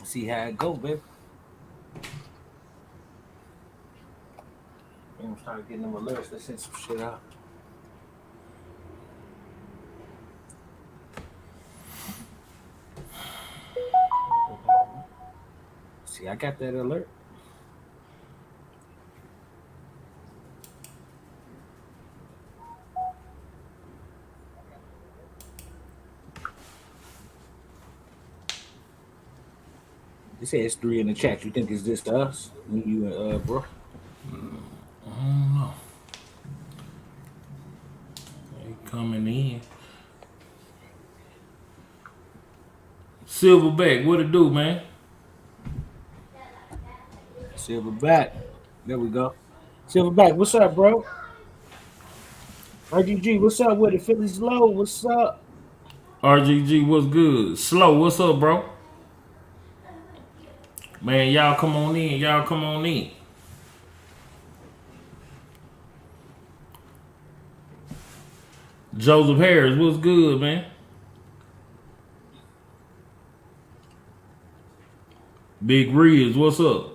See how it go, baby. I'm gonna start getting them alerts. Let's send some shit out. See, I got that alert. They say it's 3 in the chat. You think it's just us? You and bro? I don't know. They coming in. Silverback, what it do, man? Silverback. There we go. Silverback, what's up, bro? RGG, what's up with it? Philly's low, what's up? RGG, what's good? Slow, what's up, bro? Man, y'all come on in. Y'all come on in. Joseph Harris, what's good, man? Big Riz, what's up?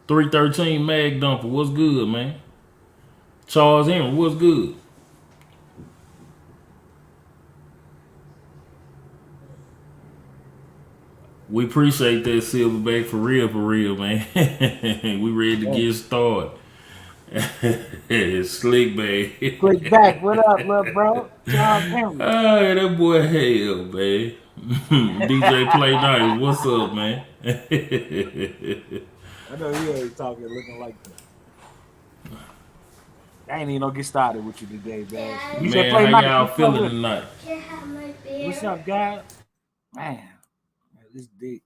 313 Mag Dumper, what's good, man? Charles Henry, what's good? We appreciate that, Silverback, for real, man. We ready to get started. Slick bag. Click back, what up, little bro? Charles Henry. Oh, that boy hell, man. DJ Play Nice, what's up, man? I know you ain't talking looking like that. I ain't even gonna get started with you today, man. You Man, how y'all feeling tonight? What's up, guys? Man, this dick.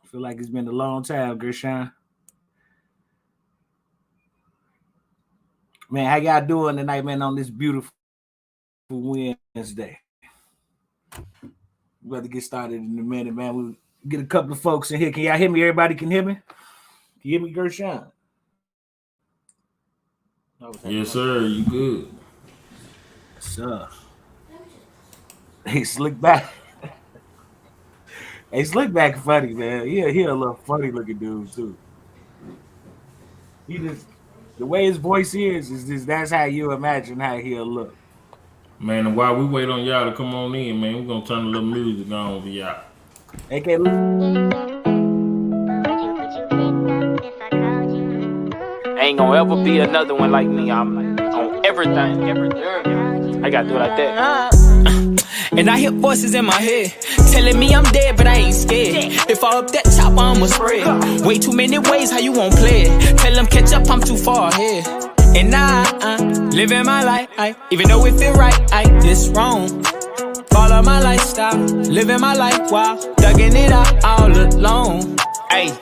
I feel like it's been a long time, Gershon. Man, how y'all doing tonight, man, on this beautiful Wednesday? We're about to get started in a minute, man. We'll get a couple of folks in here. Can y'all hear me? Everybody can hear me? Can you hear me, Gershon? Yes, sir. You good? Sir. Hey, Slick back. Hey, Slick back funny, man. He a little funny looking dude, too. He just, the way his voice is just, that's how you imagine how he'll look. Man, and while we wait on y'all to come on in, man, we're gonna turn a little music on for y'all. Okay, Ain't gonna ever be another one like me. I'm on everything. I gotta do it like that. And I hear voices in my head telling me I'm dead, but I ain't scared. If I up that chopper, I'ma spread. Way too many ways how you won't play it. Tell them catch up, I'm too far ahead. And I living my life, even though it feel right, it's wrong. Follow my lifestyle, living my life while thugging it out all alone. Ay.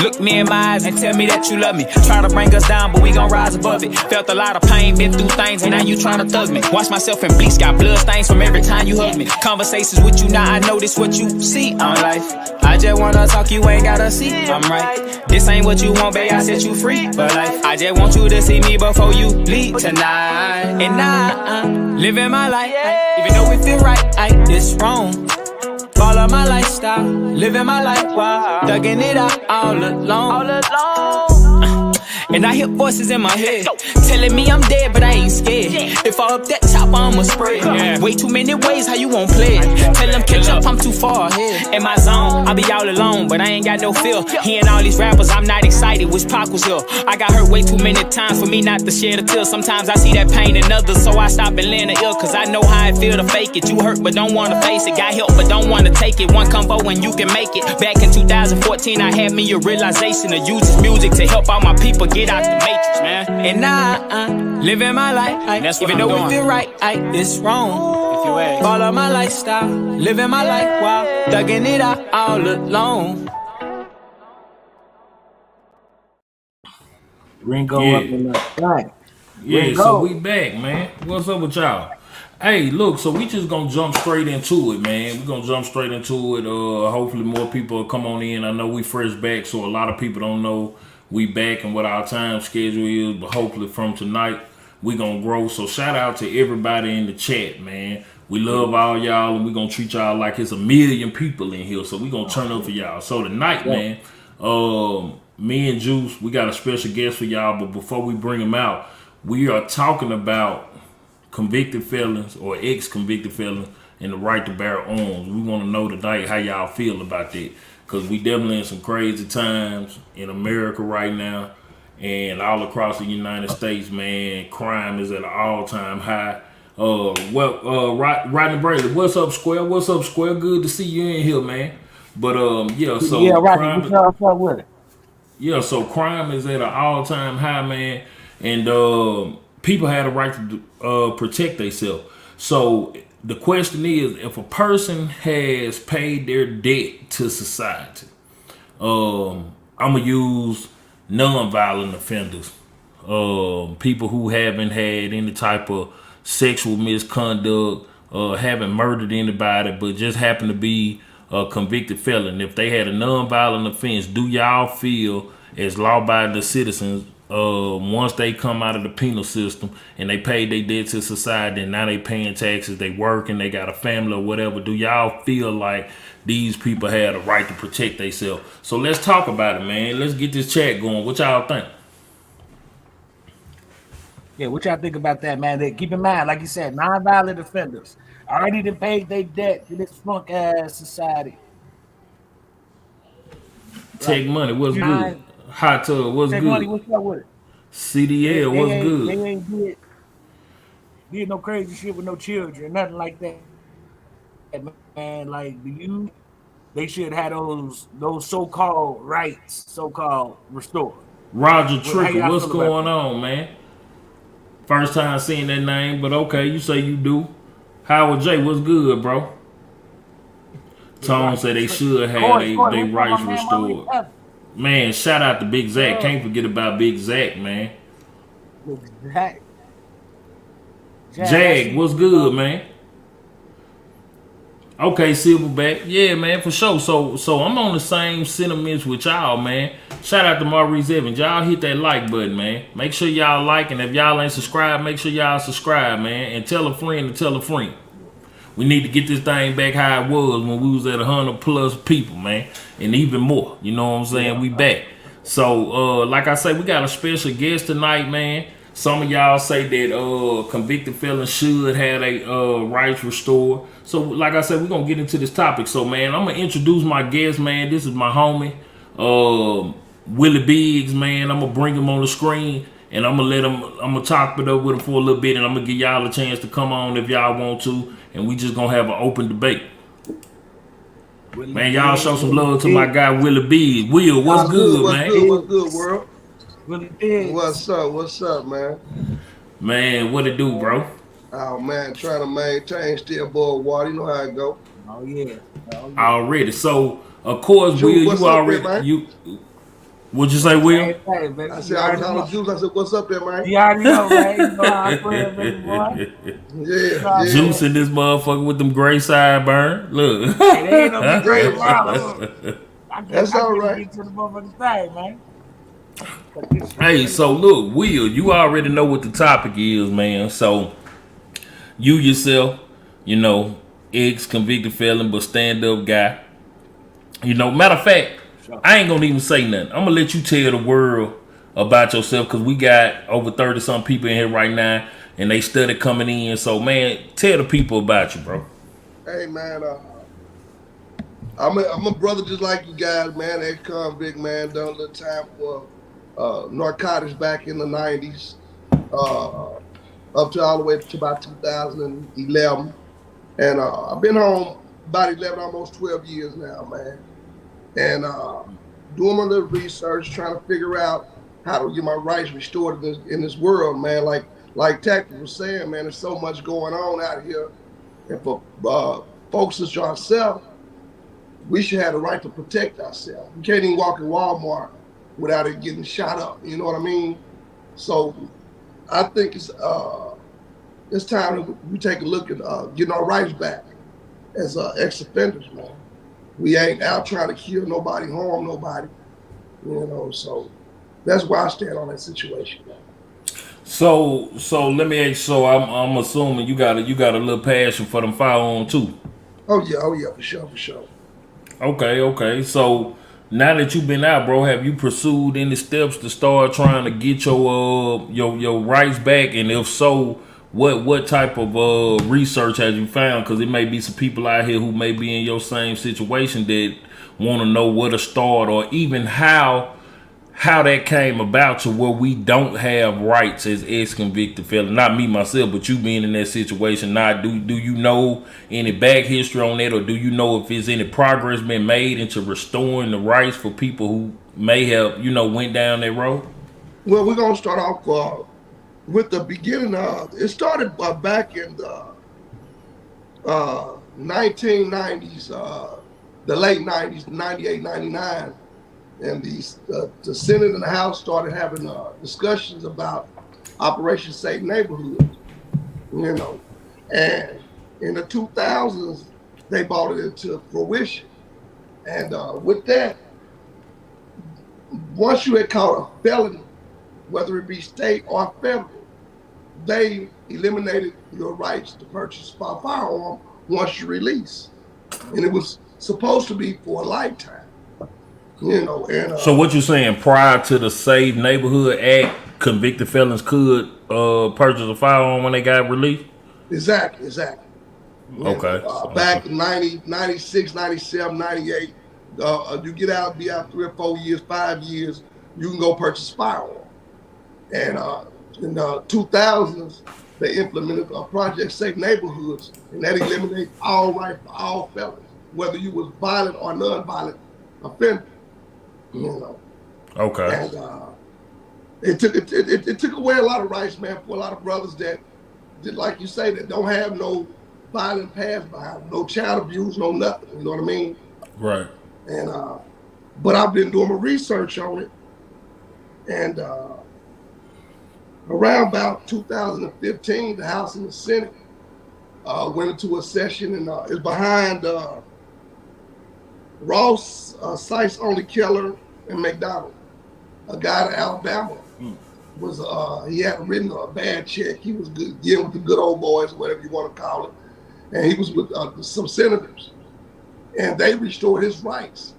Look me in my eyes and tell me that you love me. Try to bring us down, but we gon' rise above it. Felt a lot of pain, been through things, and now you tryna thug me. Wash myself in bleach, got blood stains from every time you hug me. Conversations with you, now I know this what you see on life. I just wanna talk, you ain't gotta see, I'm right. This ain't what you want, babe, I set you free for life. I just want you to see me before you leave tonight. And I living my life, even though it feel right, it's wrong. Follow my lifestyle, living my life while thugging it out all alone. And I hear voices in my head telling me I'm dead, but I ain't scared. If I up that chopper, I'ma spread. Way too many ways how you won't play it. Tell them catch up, I'm too far ahead. In my zone, I be all alone, but I ain't got no feel. Hearing all these rappers, I'm not excited. Wish Pac was here. I got hurt way too many times for me not to shed a tear. Sometimes I see that pain in others, so I stop and lend a ear. Cause I know how it feel to fake it. You hurt but don't wanna face it. Got help but don't wanna take it. One combo and you can make it. Back in 2014, I had me a realization to use this music to help all my people get out the matrix, man. And I living my life, even though it feel right, it's wrong. If you ask. Follow my lifestyle, living my life while thugging it out all alone. Ringo up in the back. Yeah, so we back, man. What's up with y'all? Hey, look, so we just gonna jump straight into it, man. We're gonna jump straight into it. Hopefully more people will come on in. I know we fresh back, so a lot of people don't know we back and what our time schedule is, but hopefully from tonight we gonna grow. So shout out to everybody in the chat, man. We love all y'all, and we gonna treat y'all like it's a million people in here. So we gonna turn up for y'all. So tonight, man, me and Juice, we got a special guest for y'all. But before we bring him out, we are talking about convicted felons or ex-convicted felons and the right to bear arms. We want to know tonight how y'all feel about that, because we definitely in some crazy times in America right now and all across the United States, man. Crime is at an all-time high. Rodney Brady, what's up, Square? What's up, Square? Good to see you in here, man. But Rodney, what's up with it? Yeah, so crime is at an all-time high, man, and people have a right to protect themselves. So the question is, if a person has paid their debt to society, I'm gonna use non-violent offenders, people who haven't had any type of sexual misconduct, haven't murdered anybody, but just happen to be a convicted felon. If they had a non-violent offense, do y'all feel as law-abiding citizens, once they come out of the penal system and they paid their debt to society and now they paying taxes, they working, they got a family or whatever, do y'all feel like these people had a right to protect themselves? So let's talk about it, man. Let's get this chat going. What y'all think? Yeah, what y'all think about that, man? Keep in mind, like you said, non-violent offenders already done paid their debt to this funk ass society. Take money, what's good? Hot tub, what's good? Money, what's up with it? CDL, what's good? They ain't did no crazy shit with no children, nothing like that. Man, like they should have those so-called rights, so-called restored. Roger Tricker, what's going on, man? First time seeing that name, but okay, you say you do. Howard J, what's good, bro? Tone said they should have their rights restored. Man, shout out to Big Zach. Can't forget about Big Zach, man. Jag, what's good, man? Okay, Silverback. Yeah, man, for sure. So I'm on the same sentiments with y'all, man. Shout out to Maurice Evans. Y'all hit that like button, man. Make sure y'all like, and if y'all ain't subscribed, make sure y'all subscribe, man. And tell a friend to tell a friend. We need to get this thing back how it was when we was at 100 plus people, man. And even more. You know what I'm saying? We back. So, like I say, we got a special guest tonight, man. Some of y'all say that convicted felons should have their rights restored. So, like I said, we're going to get into this topic. So, man, I'm going to introduce my guest, man. This is my homie, Willie Biggs, man. I'm going to bring him on the screen. And I'm going to talk it up with him for a little bit. And I'm going to give y'all a chance to come on if y'all want to. And we just going to have an open debate. Man, y'all show some love to my guy, Willie Biggs. Will, what's good, man? What's good, world? Willie Biggs. What's up, man? Man, what it do, bro? Oh, man, trying to maintain still above water. You know how it go. Oh, yeah. Already. So, of course, Jules, Will, you already... There, what'd you say, Will? I said, I was calling Juice. I said, what's up there, man? You already know, man. You know how I play, baby boy. Yeah. Juice in this motherfucker with them gray sideburn. Look. Hey, they ain't no great problem. That's all right. Get to the motherfucking thing, man. Hey, so look, Will, you already know what the topic is, man. So, you yourself, you know, ex-convicted felon, but stand-up guy. You know, matter of fact, I ain't gonna even say nothing. I'm gonna let you tell the world about yourself, because we got over 30-some people in here right now, and they study coming in. So, man, tell the people about you, bro. Hey, man, I'm a brother just like you guys, man. Ex-convict, man. Done a little time for narcotics back in the 90s, up to all the way to about 2011. And I've been home about 11, almost 12 years now, man. And doing my little research, trying to figure out how to get my rights restored in this world, man. Like Tactic was saying, man, there's so much going on out here. And for folks such as ourselves, we should have the right to protect ourselves. We can't even walk in Walmart without it getting shot up. You know what I mean? So I think it's time that we take a look at getting our rights back as ex-offenders, man. We ain't out trying to kill nobody, harm nobody, you know. So that's where I stand on that situation, man. So let me ask. So I'm assuming you got a little passion for them firearms too. Oh yeah, for sure, for sure. Okay. So now that you've been out, bro, have you pursued any steps to start trying to get your rights back? And if so, what type of research have you found? Because it may be some people out here who may be in your same situation that want to know where to start, or even how that came about to where we don't have rights as ex-convicted felons. Not me myself, but you being in that situation. Now, do you know any back history on that, or do you know if there's any progress been made into restoring the rights for people who may have, went down that road? Well, we're gonna start off with the beginning. It started back in the 1990s, the late 90s, 98, 99. And the Senate and the House started having discussions about Operation Safe Neighborhood, and in the 2000s they brought it into fruition. And with that, once you had caught a felony, whether it be state or federal, they eliminated your rights to purchase a firearm once you release, and it was supposed to be for a lifetime. And So what you saying? Prior to the Safe Neighborhood Act, convicted felons could purchase a firearm when they got released? exactly. Okay. Back in 90, 96, 97, 98, you get out, be out 3 or 4 years, 5 years, you can go purchase a firearm. And in the 2000s, they implemented a Project Safe Neighborhoods, and that eliminates all right for all felons, whether you was violent or non-violent offender. Okay. And it took away a lot of rights, man, for a lot of brothers that like you say, that don't have no violent past behind them, no child abuse, no nothing. You know what I mean? Right. And but I've been doing my research on it, and around about 2015, the House and the Senate went into a session, and it's behind Ross Sykes Only Keller and McDonald, a guy out of Alabama. Was he had written a bad check. He was good, dealing with the good old boys, whatever you want to call it, and he was with some senators, and they restored his rights.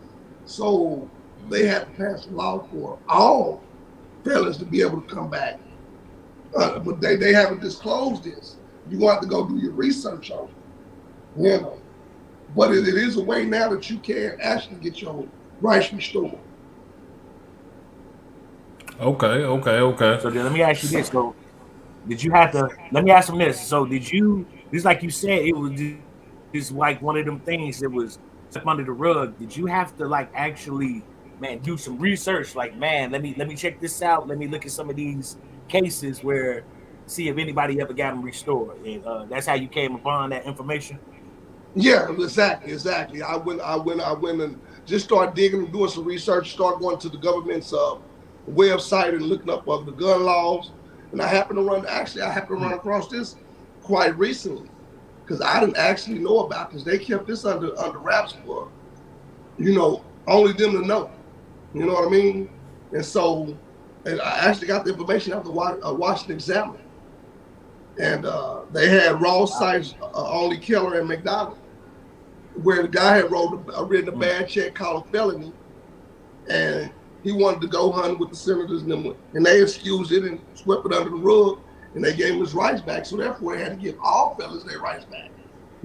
So they had to pass a law for all felons to be able to come back, but they haven't disclosed this. You want to go do your research on it, But it is a way now that you can actually get your rights restored. Okay. So then let me ask you this. So did you have to, let me ask them this. So did you, just like you said, it was just like one of them things that was under the rug. Did you have to like actually, man, do some research? Like, man, let me check this out. Let me look at some of these cases where, see if anybody ever got them restored. And that's how you came upon that information? Yeah, exactly. I went and just started digging and doing some research, started going to the government's website and looking up the gun laws. And I happened to run across this quite recently, because I didn't actually know about this. They kept this under wraps for, only them to know. You know what I mean? And so, and I actually got the information out of the Washington Examiner. And they had Ross Sykes Only Keller and McDonald, where the guy had written a bad check called a felony, and he wanted to go hunting with the senators and they excused it and swept it under the rug, and they gave him his rights back. So therefore, they had to give all felons their rights back.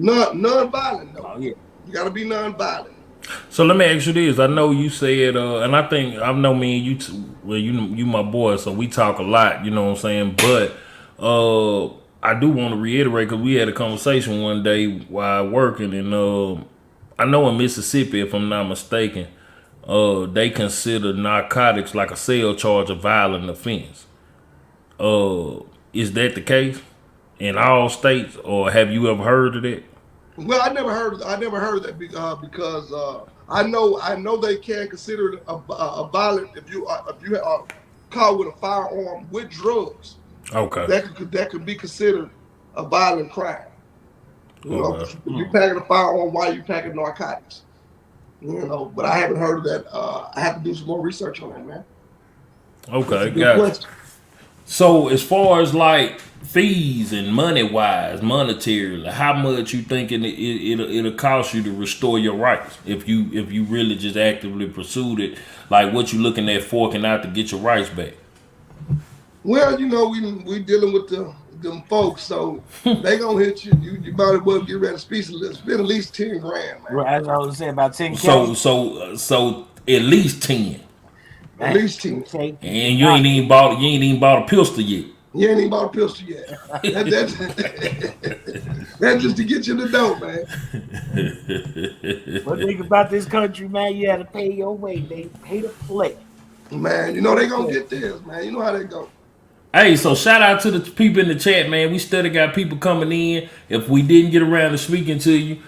Non-violent, though. Oh, yeah. You got to be non-violent. So let me ask you this. I know you said, and I know me and you, well, you my boy, so we talk a lot, you know what I'm saying? But I do want to reiterate, because we had a conversation one day while working, and I know in Mississippi, if I'm not mistaken, they consider narcotics like a cell charge a violent offense. Is that the case in all states, or have you ever heard of that? Well, I never heard of that because I know they can consider it a violent if you are caught with a firearm with drugs. Okay. That could be considered a violent crime. Okay. You packing a firearm while you packing narcotics. But I haven't heard of that. I have to do some more research on that, man. Okay, got it. So as far as like fees and monetarily, how much you thinking it'll cost you to restore your rights if you really just actively pursued it? Like what you looking at forking out to get your rights back? Well, we dealing with them folks, so they gonna hit you. You might as well get ready to spend at least 10 grand, man. As I was saying, about 10K. So at least 10. At least 10. And you ain't even bought a pistol yet. You ain't even bought a pistol yet. That's just to get you in the door, man. One thing about this country, man, you had to pay your way. They pay to play. Man, they gonna get theirs, man. You know how they go. Hey, so shout out to the people in the chat, man. We still got people coming in. If we didn't get around to speaking to you,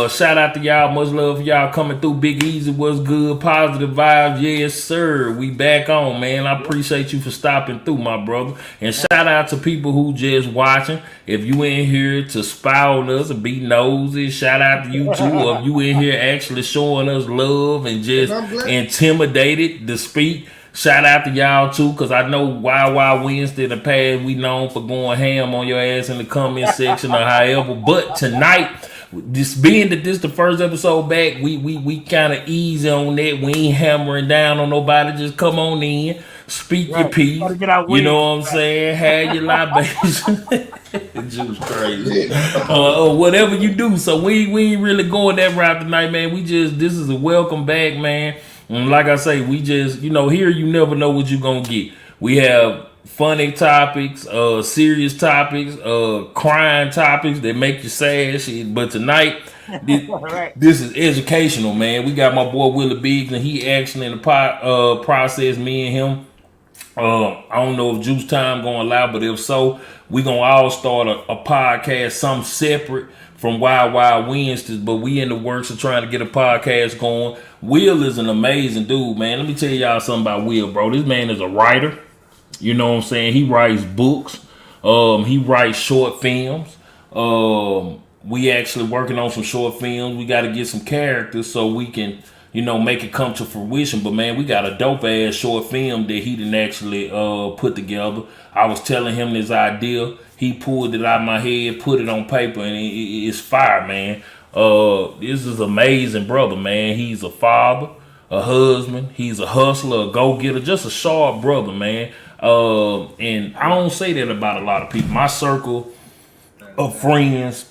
shout out to y'all. Much love for y'all coming through. Big Easy, what's good? Positive vibes, yes sir. We back on, man. I appreciate you for stopping through, my brother. And shout out to people who just watching. If you in here to spout us and be nosy, shout out to you too. Or if you in here actually showing us love and just intimidated to speak, shout out to y'all too, because I know Wild Wednesday in the past we known for going ham on your ass in the comment section or however. But tonight, this being that this the first episode back, we kind of easy on that. We ain't hammering down on nobody. Just come on in, speak your piece. You know what I'm saying? Have your libation. Juice crazy. Whatever you do. So we ain't really going that route tonight, man. This is a welcome back, man. And like I say, we just, here you never know what you're going to get. We have funny topics, serious topics, crying topics that make you sad shit. But tonight, this is educational, man. We got my boy Willie Biggs, and he actually in the process, me and him. I don't know if Juice Time going to allow, but if so, we going to all start a podcast, something separate from Wild Wednesdays, but we in the works of trying to get a podcast going. Will is an amazing dude, man. Let me tell y'all something about Will, bro. This man is a writer. You know what I'm saying? He writes books. He writes short films. We actually working on some short films. We got to get some characters so we can, make it come to fruition. But man, we got a dope ass short film that he didn't actually put together. I was telling him this idea. He pulled it out of my head, put it on paper, and it's fire, man. This is amazing, brother, man. He's a father, a husband. He's a hustler, a go-getter, just a sharp brother, man. And I don't say that about a lot of people. My circle of friends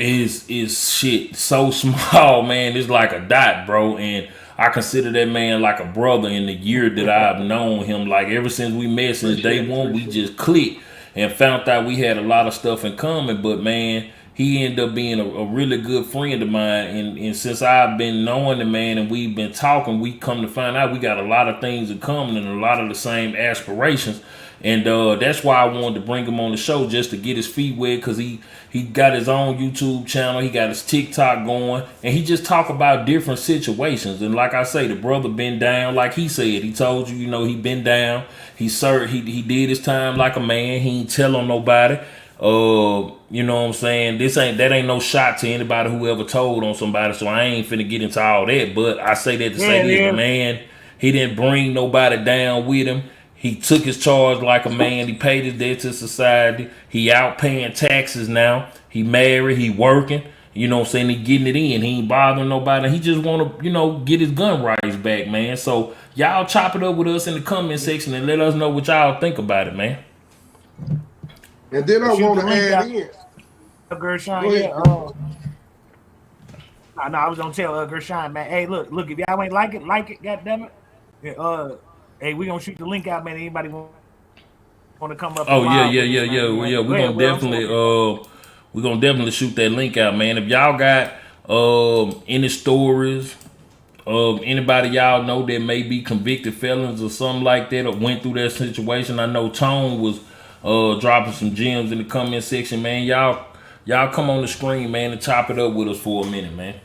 is shit so small, man. It's like a dot, bro. And I consider that man like a brother in the year that I've known him. Like ever since we met, since day one, we just clicked and found out we had a lot of stuff in common. But man, he ended up being a really good friend of mine. And since I've been knowing the man and we've been talking, we come to find out we got a lot of things in common and a lot of the same aspirations. And that's why I wanted to bring him on the show, just to get his feet wet, because he got his own YouTube channel. He got his TikTok going, and he just talk about different situations. And like I say, the brother been down, like he said. He told you, he been down. He served. He did his time like a man. He ain't tell on nobody. You know what I'm saying? That ain't no shot to anybody who ever told on somebody. So I ain't finna get into all that. But I say that to say this, man, he didn't bring nobody down with him. He took his charge like a man. He paid his debt to society. He out paying taxes now. He married. He working. You know what I'm saying? He getting it in. He ain't bothering nobody. He just want to, get his gun rights back, man. So y'all chop it up with us in the comment section and let us know what y'all think about it, man. And then I want to add in. Gershon, I was gonna tell Gershon, man. Hey, look, if y'all ain't like it, goddammit. Hey, we gonna shoot the link out, man. Anybody want to come up? Oh yeah. We're gonna definitely shoot that link out, man. If y'all got any stories of anybody y'all know that may be convicted felons or something like that, or went through that situation, I know Tone was dropping some gems in the comment section, man. Y'all come on the screen, man, and chop it up with us for a minute, man.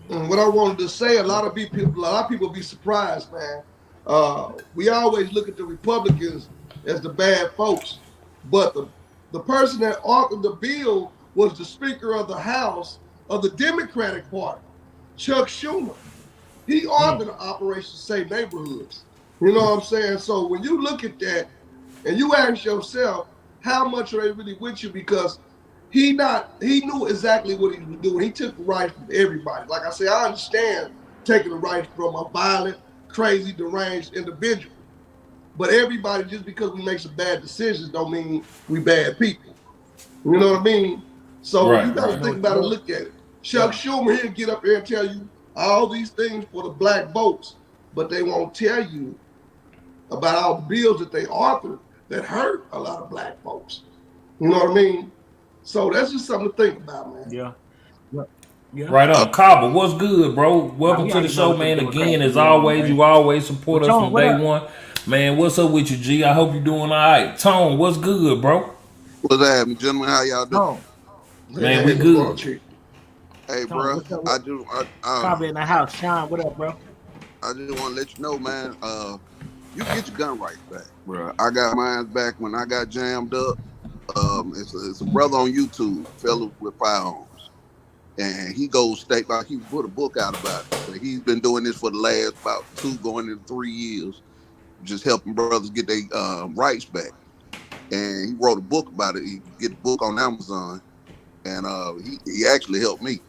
And what I wanted to say, a lot of people be surprised, man. We always look at the Republicans as the bad folks, but the person that authored the bill was the Speaker of the House of the Democratic Party, Chuck Schumer. He authored Operation Safe Neighborhoods. You know what I'm saying? So when you look at that, And you ask yourself, how much are they really with you? Because he knew exactly what he was doing. He took the rights from everybody. Like I said, I understand taking the rights from a violent, crazy, deranged individual. But everybody, just because we make some bad decisions, don't mean we bad people. You know what I mean? So you Right, got to right. think about it, look at it. Chuck Schumer, he'll get up here and tell you all these things for the black votes, but they won't tell you about all the bills that they authored that hurt a lot of black folks. You know what I mean? So that's just something to think about, man. Yeah. Yeah. Right on. Cobble, what's good, bro? Nah, Welcome we to the already know show, what them man. Again, Democrats as be on, always, man. you always support Well, us Tone, from what day up? one. Man, what's up with you, G? I hope you're doing all right. Tone, what's good, bro? What's happening, gentlemen? How y'all doing? Tone. Man, we Hey, what's going on, good. Chief? Hey, Tone, bro. what's up? I do. Cobbler in the house. Sean, what up, bro? I just want to let you know, man. You get your gun rights back, bro. I got mine back when I got jammed up. It's a brother on YouTube, Felons with Firearms, and he goes state by. He put a book out about it. But he's been doing this for the last about 2 going into 3 years, just helping brothers get their rights back. And he wrote a book about it. You can get the book on Amazon, and he actually helped me.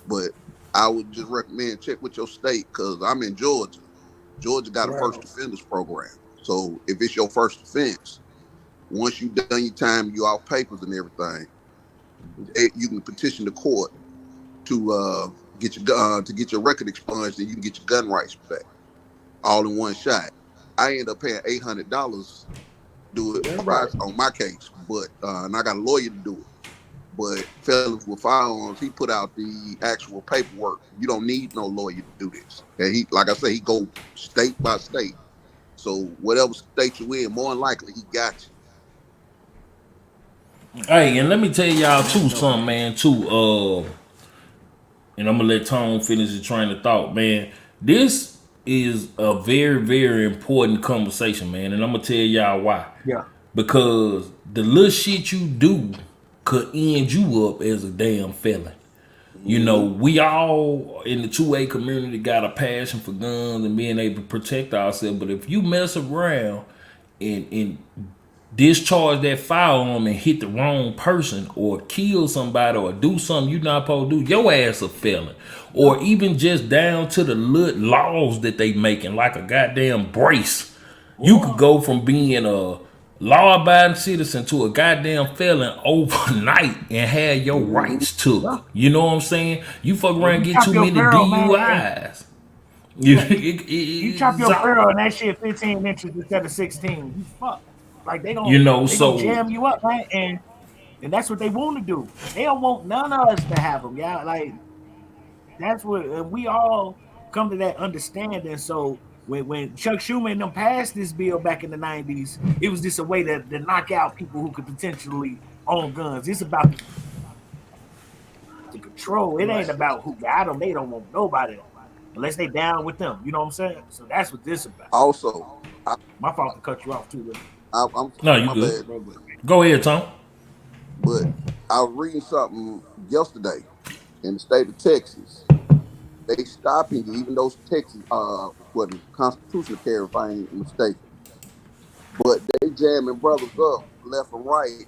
But I would just recommend check with your state because I'm in Georgia. Georgia got a first offenders program. So if it's your first offense, once you've done your time, you off papers and everything, you can petition the court to get your record expunged, and you can get your gun rights back all in one shot. I end up paying $800 do it on my case, but and I got a lawyer to do it. But Felons with Firearms, he put out the actual paperwork. You don't need no lawyer to do this. And he, like I say, he go state by state. So whatever state you in, more than likely he got you. Hey, and let me tell y'all too something, man, too. And I'm gonna let Tone finish his train of thought, man. This is a very, very important conversation, man, and I'm gonna tell y'all why. Yeah. Because the little shit you do could end you up as a damn felon. You know, we all in the 2A community got a passion for guns and being able to protect ourselves. But if you mess around and discharge that firearm and hit the wrong person or kill somebody or do something you're not supposed to do, your ass a felon. Or even just down to the little laws that they making, like a goddamn brace. You could go from being a law-abiding citizen to a goddamn felon overnight and have your rights took. You know what I'm saying? You fuck around and get too many DUIs. You chop your barrel and that shit 15 inches instead of 16. You fuck. Like they gonna jam you up, man. And that's what they want to do. They don't want none of us to have them, yeah. Like that's what we all come to that understanding. So when Chuck Schumer and them passed this bill back in the 90s, it was just a way to knock out people who could potentially own guns. It's about the control. It ain't about who got them. They don't want nobody unless they down with them. You know what I'm saying? So that's what this about. Also, my fault to cut you off too. No, you good. Go ahead, Tom. But I was reading something yesterday in the state of Texas. They stopping you, even though Texas wasn't constitutional carry, if I ain't mistaken. But they jamming brothers up left and right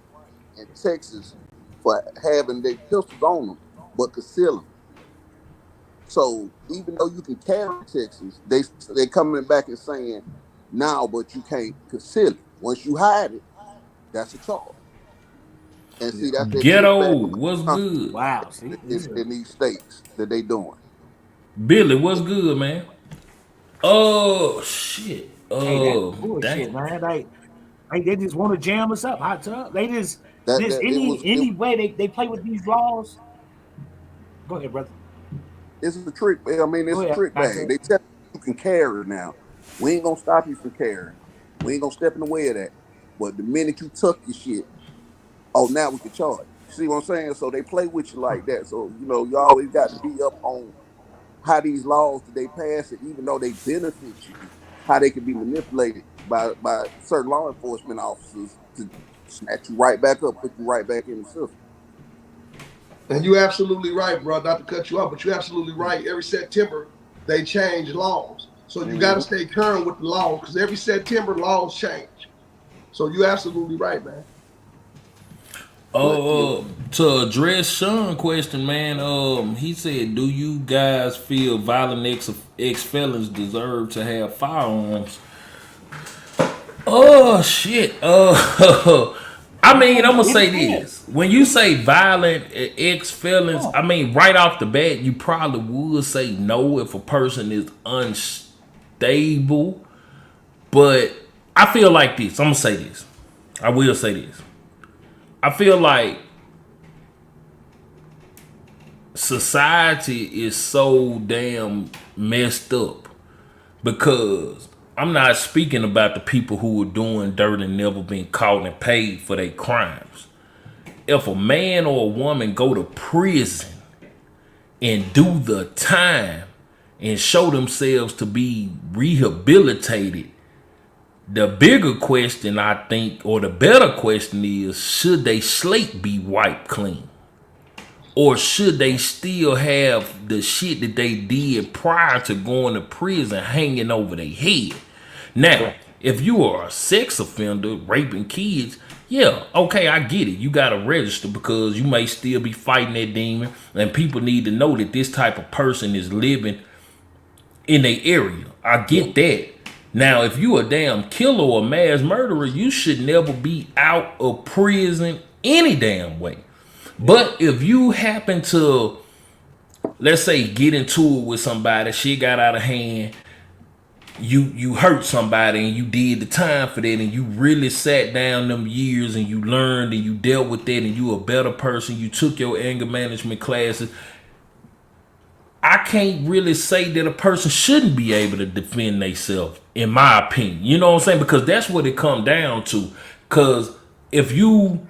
in Texas for having their pistols on them, but conceal them. So even though you can carry Texas, they coming back and saying, now, but you can't conceal it. Once you hide it, that's a charge. And see, that's that ghetto. What's good? Wow, see, in these states that they doing. Billy, what's good, man? Oh shit. Bullshit, man. Like they just want to jam us up, hot tub. They just any way they play with these laws. Go ahead, brother. It's a trick. I mean, it's a trick bag. They tell you can carry now. We ain't gonna stop you from carrying. We ain't gonna step in the way of that. But the minute you tuck your shit, oh, now we can charge. See what I'm saying? So they play with you like that. So, you know, you always got to be up on how these laws that they pass, and even though they benefit you, how they can be manipulated by certain law enforcement officers to snatch you right back up, put you right back in the system. And you're absolutely right, bro. Not to cut you off, but you're absolutely right. Every September, they change laws. So you got to stay current with the laws because every September, laws change. So you're absolutely right, man. But To address Sean's question, man, he said, "Do you guys feel violent ex felons deserve to have firearms?" Oh shit. I mean, I'm gonna say this: when you say violent ex felons, I mean, right off the bat, you probably would say no if a person is unstable. But I feel like this. I'm gonna say this. I will say this. I feel like society is so damn messed up because I'm not speaking about the people who are doing dirt and never been caught and paid for their crimes. If a man or a woman go to prison and do the time and show themselves to be rehabilitated, the bigger question, I think, or the better question is, should they slate be wiped clean? Or should they still have the shit that they did prior to going to prison hanging over their head? Now, if you are a sex offender raping kids, yeah, okay, I get it. You got to register because you may still be fighting that demon, and people need to know that this type of person is living in their area. I get that. Now, if you a damn killer or a mass murderer, you should never be out of prison any damn way. But if you happen to, let's say, get into it with somebody, shit got out of hand, you hurt somebody and you did the time for that, and you really sat down them years and you learned and you dealt with that and you a better person, you took your anger management classes, I can't really say that a person shouldn't be able to defend themselves, in my opinion. You know what I'm saying? Because that's what it comes down to. Because if you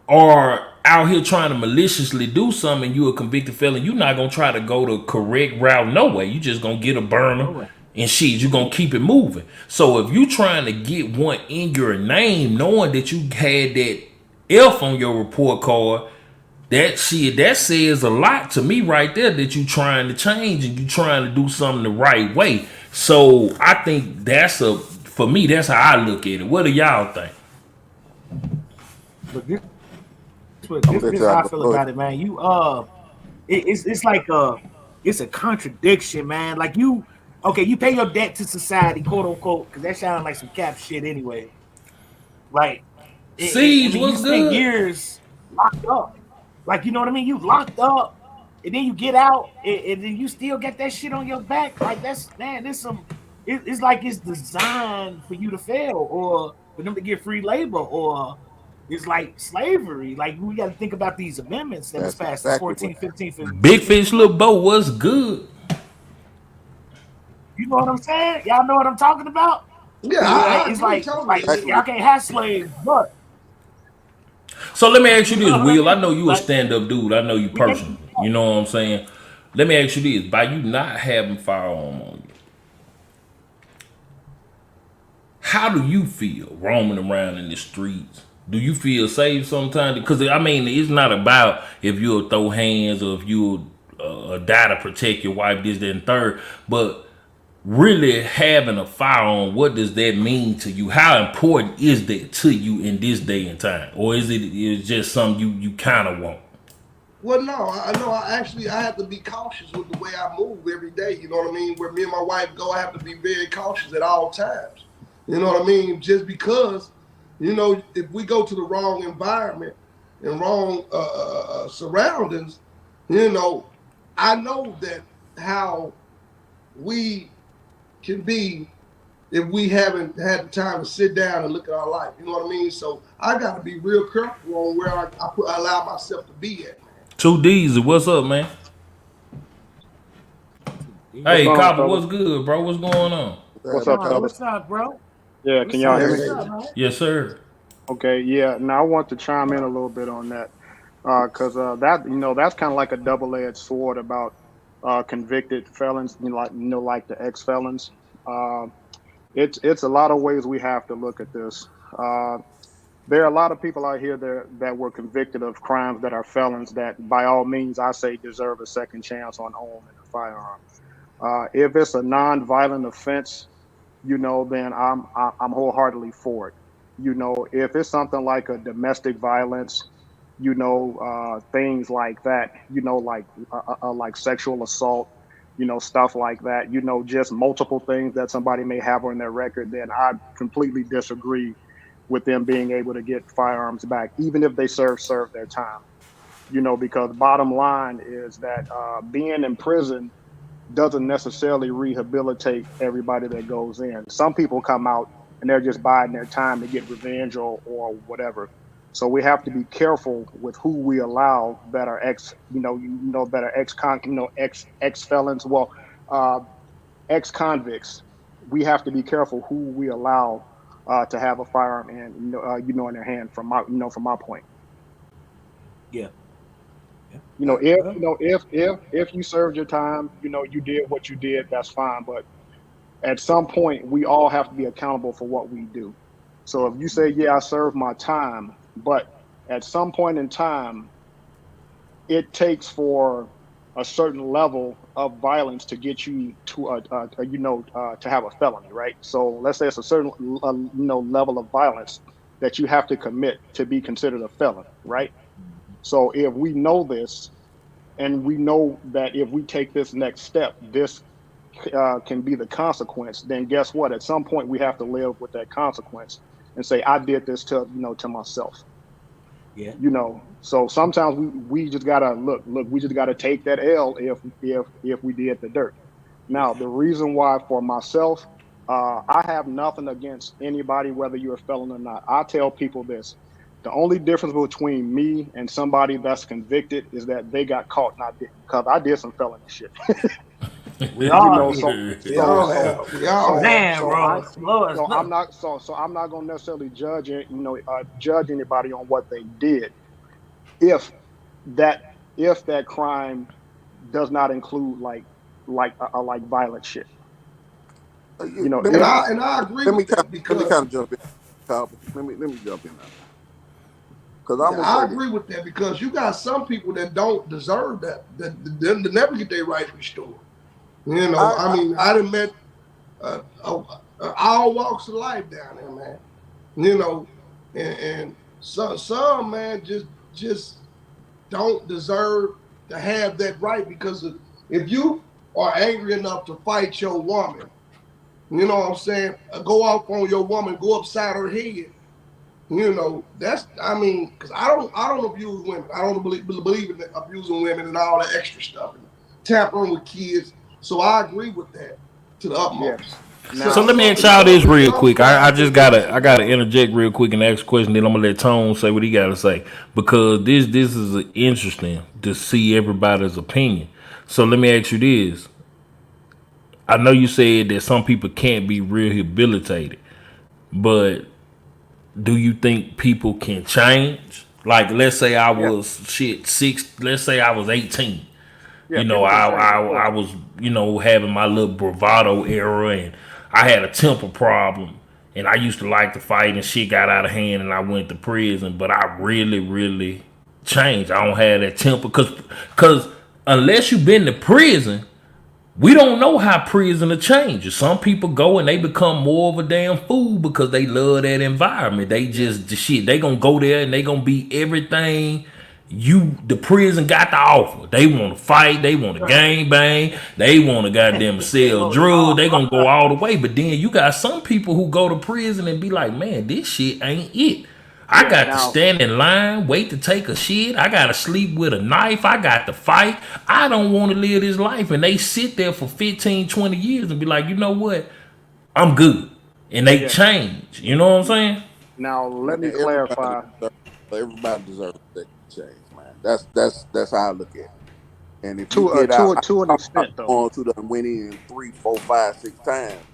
are out here trying to maliciously do something and you a convicted felon, you're not going to try to go the correct route no way. You just going to get a burner and shit. You're going to keep it moving. So if you trying to get one in your name, knowing that you had that F on your report card, that shit, that says a lot to me right there, that you trying to change and you trying to do something the right way. So I think for me, that's how I look at it. What do y'all think? But this is how I feel about it, man. It's like it's a contradiction, man. Like you pay your debt to society, quote unquote, because that sounds like some cap shit anyway. Like, Siege, you spend years locked up. Like, you know what I mean? You locked up, and then you get out, and then you still get that shit on your back. Like, it's like it's designed for you to fail, or for them to get free labor, or it's like slavery. Like, we got to think about these amendments that was passed in 14, 15, 15. Big Fish, Little Boat was good. You know what I'm saying? Y'all know what I'm talking about? Yeah, it's like y'all can't have slaves, but. So let me ask you this, Will. I know you a stand-up dude. I know you personally. You know what I'm saying? Let me ask you this. By you not having firearm on you, how do you feel roaming around in the streets? Do you feel safe sometimes? Because, I mean, it's not about if you'll throw hands or if you'll die to protect your wife, this, that, and third. But really having a firearm, what does that mean to you? How important is that to you in this day and time? Or is it just something you kind of want? Well, no, I have to be cautious with the way I move every day. You know what I mean? Where me and my wife go, I have to be very cautious at all times. You know what I mean? Just because, if we go to the wrong environment and wrong surroundings, I know that how we can be if we haven't had the time to sit down and look at our life. You know what I mean? So I got to be real careful on where I allow myself to be at. 2D's, what's up, man? Hey, Copper, what's good, bro? What's going on? What's up, fellas? What's up, bro? Yeah, can y'all hear me? Yes, sir. Okay, yeah. Now I want to chime in a little bit on that because that's kind of like a double-edged sword about convicted felons, like the ex-felons. It's a lot of ways we have to look at this. There are a lot of people out here that were convicted of crimes that are felons that, by all means, I say deserve a second chance on owning a firearm. If it's a non-violent offense, then I'm wholeheartedly for it. If it's something like a domestic violence, things like that, like sexual assault, stuff like that, just multiple things that somebody may have on their record, then I completely disagree with them being able to get firearms back, even if they serve their time. Because bottom line is that being in prison doesn't necessarily rehabilitate everybody that goes in. Some people come out and they're just biding their time to get revenge or whatever. So we have to be careful with who we allow that are that are ex felons, uh, ex convicts. We have to be careful who we allow to have a firearm in their hand. From my point. Yeah. Yeah. If you served your time, you did what you did, that's fine. But at some point, we all have to be accountable for what we do. So if you say, yeah, I served my time, but at some point in time, it takes for a certain level of violence to get you to to have a felony, right? So let's say it's a certain level of violence that you have to commit to be considered a felon, right? So if we know this, and we know that if we take this next step, this can be the consequence, then guess what? At some point, we have to live with that consequence and say, I did this to myself. Yeah. So sometimes we just gotta we just gotta take that L if we did the dirt. Now, the reason why for myself, I have nothing against anybody, whether you're a felon or not. I tell people this: the only difference between me and somebody that's convicted is that they got caught and I didn't, because I did some felony shit. We all We all have. We all have. man, so bro. I, Lord, so I'm not so I'm not gonna necessarily judge anybody on what they did if that if that crime does not include like violent shit. Let And me I agree with that let me because kind of jump in. Copper. Let me jump in now. Because I'm gonna I say agree with that because you got some people that don't deserve that never get their rights restored. I mean, I done met all walks of life down there, man. And some man just don't deserve to have that right because if you are angry enough to fight your woman, you know what I'm saying, go off on your woman, go upside her head. That's because I don't abuse women. I don't believe in abusing women and all that extra stuff and tampering with kids. So I agree with that to the utmost. So let me ask y'all this real quick. I gotta interject real quick and ask a question. Then I'm gonna let Tone say what he gotta say because this is interesting to see everybody's opinion. So let me ask you this: I know you said that some people can't be rehabilitated, but do you think people can change? Like, let's say I Yeah, was six. Let's say I was 18. yeah, people can change, of I course. was having my little bravado era, and I had a temper problem, and I used to like to fight, and shit got out of hand, and I went to prison. But I really changed. I don't have that temper because unless you've been to prison, we don't know how prison will change. Some people go and they become more of a damn fool because they love that environment. They just the shit. They gonna go there and they gonna be everything the prison got to offer. They want to fight. They want to gang bang. They want to goddamn sell drugs. They gonna go all the way. But then you got some people who go to prison and be like, man, this shit ain't it. I Yeah. got to Now, stand in line, wait to take a shit. I got to sleep with a knife. I got to fight. I don't want to live this life. And they sit there for 15, 20 years and be like, you know what? I'm good. And they yeah. change. You know what I'm saying? Now, let me man, clarify. everybody deserves that change, man. That's how I look at it. And if you get out, To an I'm extent, though. going to the went in 3, 4, 5, 6 times.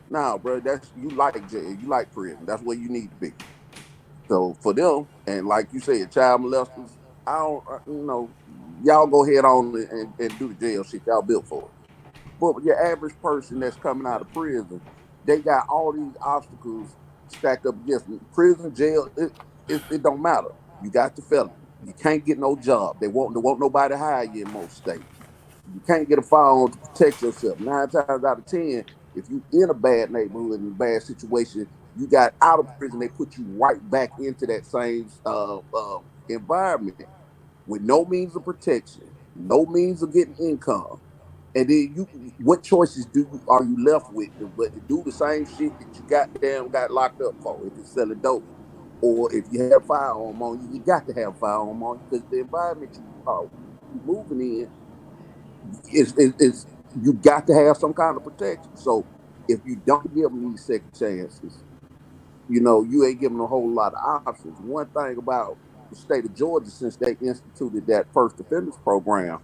Now, bro, that's you like jail, you like prison. That's where you need to be. So for them, and like you said, child molesters, I don't, y'all go ahead on and do the jail shit. Y'all built for it. But your average person that's coming out of prison, they got all these obstacles stacked up against them. Prison, jail, it don't matter. You got the felony. You can't get no job. They won't nobody hire you in most states. You can't get a firearm to protect yourself. 9 times out of 10, if you in a bad neighborhood in a bad situation, You got out of prison, they put you right back into that same environment with no means of protection, no means of getting income. And then what choices are you left with but to do the same shit that you got locked up for? If it's selling dope, or if you have firearm on you, you got to have firearm on you because the environment you moving in is you got to have some kind of protection. So if you don't give them these second chances, you ain't giving a whole lot of options. One thing about the state of Georgia, since they instituted that first offenders program,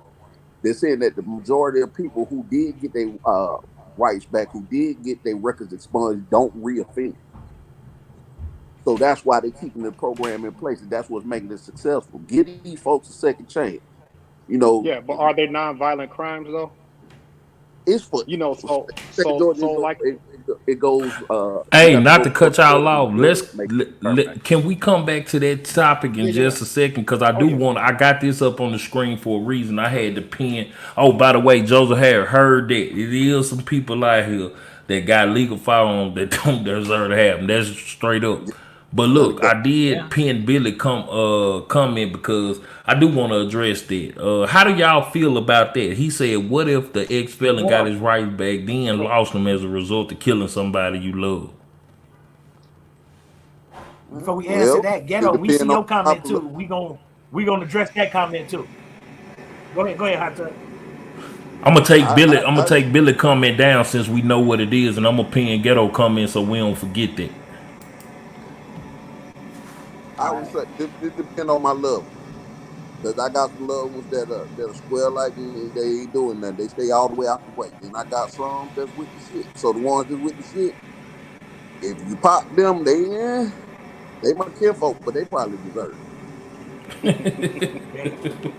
they're saying that the majority of people who did get their rights back, who did get their records expunged, don't reoffend. So that's why they're keeping the program in place, and that's what's making it successful. Give these folks a second chance. Yeah, but are they nonviolent crimes though? It's for state of Georgia. Like It goes. You Hey, have to not go to before cut the y'all judge, and off. the Let's judge makes a determination. can we come back to that topic in yeah. just a second? Because I Oh do yeah. want. I got this up on the screen for a reason. I had to pin. Oh, by the way, Joseph had heard that it is some people out here that got legal firearms that don't deserve to have them. That's straight up. But look, I Yeah. did pin Billy comment because I do want to address that. How do y'all feel about that? He said, "What if the ex felon got Well, his rights back, then lost them as a result of killing somebody you love?" before we answer Well, that, it Ghetto, we see depends on your how comment too. We gonna address that comment too. Go ahead, Hot Tub. I'm gonna take Billy. I, I'm gonna I take Billy comment down since we know what it is, and I'm gonna pin ghetto comment so we don't forget that. I All would right. say it depends on my loved ones. Because I got some loved ones that are square like me and they ain't doing nothing. They stay all the way out the way. Then I got some that's with the shit. So the ones that's with the shit, if you pop them, they my kinfolk, but they probably deserve it. Okay.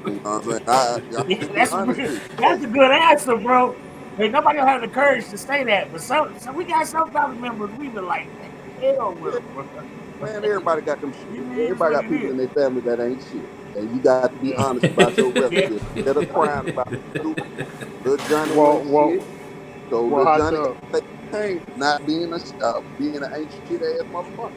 You know what I'm saying? I'm Yeah, just being honest with that's a good answer, bro. Hey, nobody will have the courage to say that, but so we got some family members. We been like, hell you. with them, bro. Man, everybody got them. It is Everybody what got it people is. in their family that ain't shit, and you got to be Yeah. honest about your Yeah. relatives. Instead of crying about little, little Johnny Well, wasn't well, shit, so well. little Hot Johnny got tub, to take pain for not being an ain't shit ass motherfucker.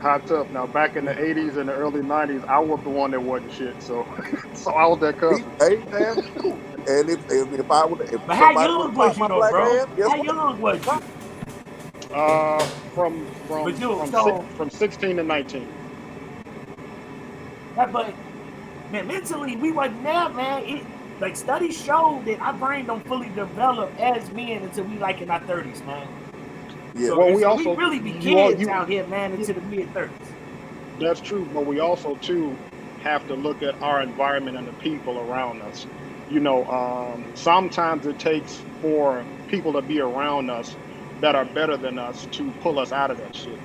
hot tub. Now, back in the '80s and the early '90s, I was the one that wasn't shit. So, so I was that cousin. Hey man, cool. And if But how somebody would have young was popped you my though, black bro? ass, guess How what? young was you? From But from you from six so from 16 to 19. but man, mentally we wasn't there, man. Like studies show that our brain don't fully develop as men until we like in our 30s, man. Yeah, So Well, it's we we also really be you all kids you out here, man, into the mid 30s. that's true, but we also too have to look at our environment and the people around us. Sometimes it takes for people to be around us that are better than us to pull us out of that shit.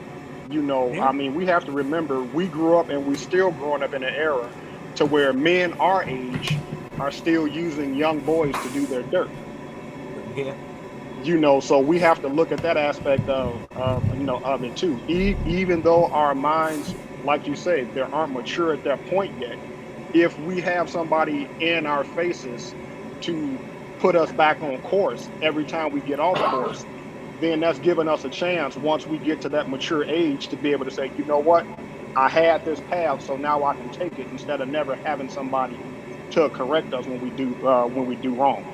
Yeah, We have to remember we grew up and we still growing up in an era to where men our age are still using young boys to do their dirt. yeah, So we have to look at that aspect of it too. Even though our minds, like you say, they aren't mature at that point yet, if we have somebody in our faces to put us back on course every time we get off course, then that's giving us a chance once we get to that mature age to be able to say, you know what, I had this path, so now I can take it instead of never having somebody to correct us when we do wrong.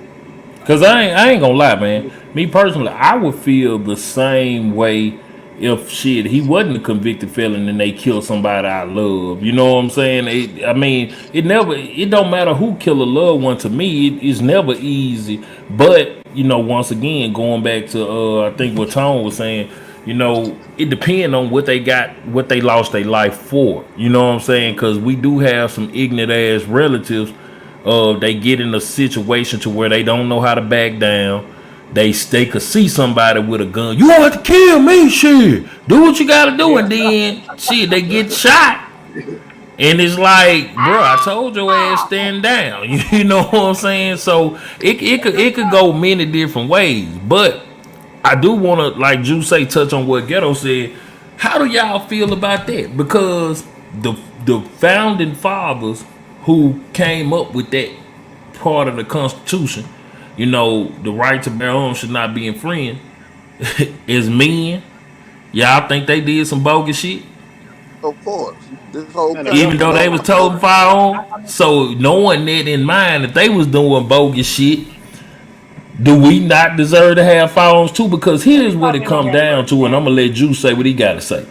Cause I ain't gonna lie, man. Me personally, I would feel the same way if shit he wasn't a convicted felon and they killed somebody I love. You know what I'm saying? It don't matter who kill a loved one. To me, it's never easy. But once again, going back to I think what Tone was saying, it depends on what they got, what they lost their life for. You know what I'm saying? Cause we do have some ignorant ass relatives, they get in a situation to where they don't know how to back down. They could see somebody with a gun. You want to kill me? Shit. Do what you gotta do, yeah. and then shit, they get shot. And it's like, bro, I told your ass stand down. You know what I'm saying? So it could go many different ways. But I do wanna, like Ju say, touch on what Ghetto said. How do y'all feel about that? Because the founding fathers who came up with that part of the Constitution, the right to bear arms should not be infringed, is men. Y'all think they did some bogus shit? Of course, this whole Man, Even country though they was going told bogus. firearm? So knowing that in mind, if they was doing bogus shit, do we not deserve to have firearms too? Because here's what Everybody it on come that down money, to, and I'm man. gonna let Juice say what he gotta say.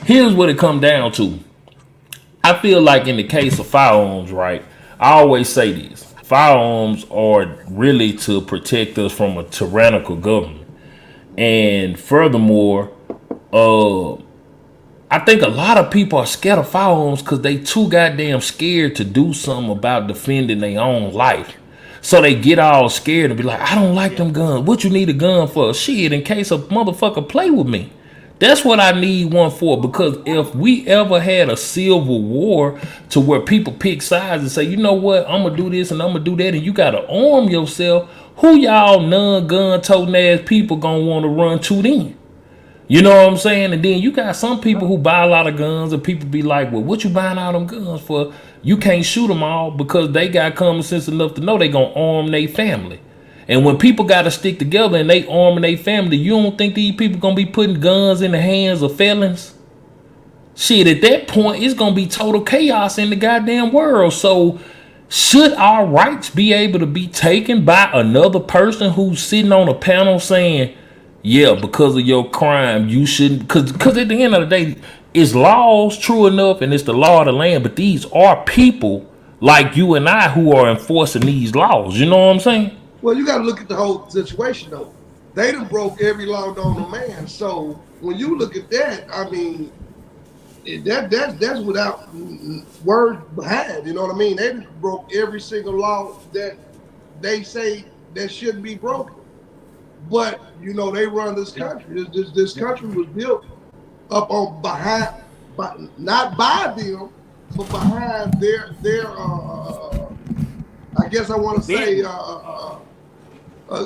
Here's what it come down to. I feel like in the case of firearms, right? I always say this. Firearms are really to protect us from a tyrannical government. And furthermore, uh I think a lot of people are scared of firearms because they too goddamn scared to do something about defending their own life. So they get all scared and be like, I don't like Yeah. them guns. What you need a gun for? Shit, in case a motherfucker play with me. That's what I need one for. Because if we ever had a civil war to where people pick sides and say, you know what, I'm gonna do this and I'm gonna do that, and you gotta arm yourself, who y'all non-gun toting ass people gonna wanna run to then? You know what I'm saying? And then you got some people who buy a lot of guns, and people be like, well, what you buying all them guns for? You can't shoot them all because they got common sense enough to know they gonna arm their family. And when people got to stick together and they arming their family, you don't think these people gonna be putting guns in the hands of felons? Shit, at that point, it's gonna be total chaos in the goddamn world. So, should our rights be able to be taken by another person who's sitting on a panel saying, yeah, because of your crime, you shouldn't? Because at the end of the day, it's laws true enough and it's the law of the land, but these are people like you and I who are enforcing these laws. You know what I'm saying? Well, you got to look at the whole situation though. They done broke every law known to man. So when you look at that, I mean, that's without words behind. You know what I mean? They done broke every single law that they say that shouldn't be broken. But you know, they run this country. This country was built up on behind, but not by them, but behind their I guess I want to say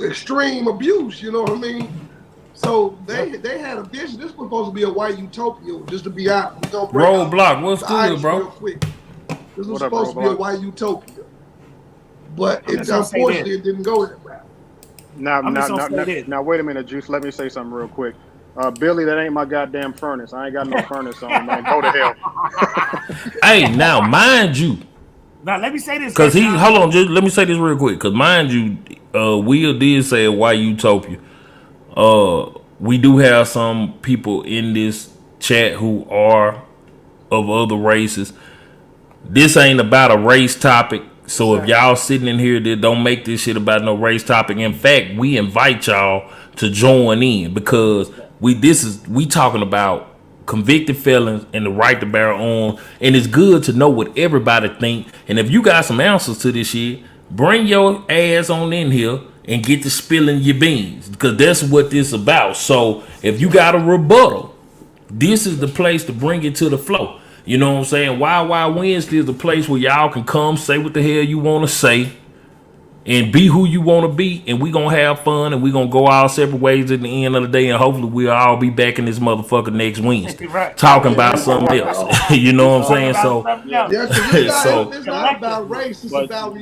extreme abuse. You know what I mean? So they had a vision. This was supposed to be a white utopia. Just to be out, we're gonna break out Roadblock, what's the good, ice real bro? quick. This was What up, supposed to be a Roadblock? white utopia, but I'm it just gonna say this. unfortunately it didn't go that route. Now, I'm now, just gonna now, say now, this. now, wait a minute, Juice. Let me say something real quick. Billy, that ain't my goddamn furnace. I ain't got no furnace on, man. Go to hell. Hey, now, mind you, Now let me say this, because Headshot. hold on, just let me say this real quick. Because mind you, Will did say why utopia. We do have some people in this chat who are of other races. This ain't about a race topic. So if y'all sitting in here that don't make this shit about no race topic, in fact, we invite y'all to join in because we talking about convicted felons and the right to bear arms, and it's good to know what everybody think. And if you got some answers to this shit, bring your ass on in here and get to spilling your beans because that's what this about. So if you got a rebuttal, this is the place to bring it to the flow. You know what I'm saying? Wild Wednesday is the place where y'all can come say what the hell you want to say and be who you want to be, and we gonna have fun and we gonna go our separate ways at the end of the day, and hopefully we'll all be back in this motherfucker next Wednesday Right. talking Yeah, about something else. You know what I'm Talking saying? about So something Yeah, else. Yeah, because so it's not about Collectively. race.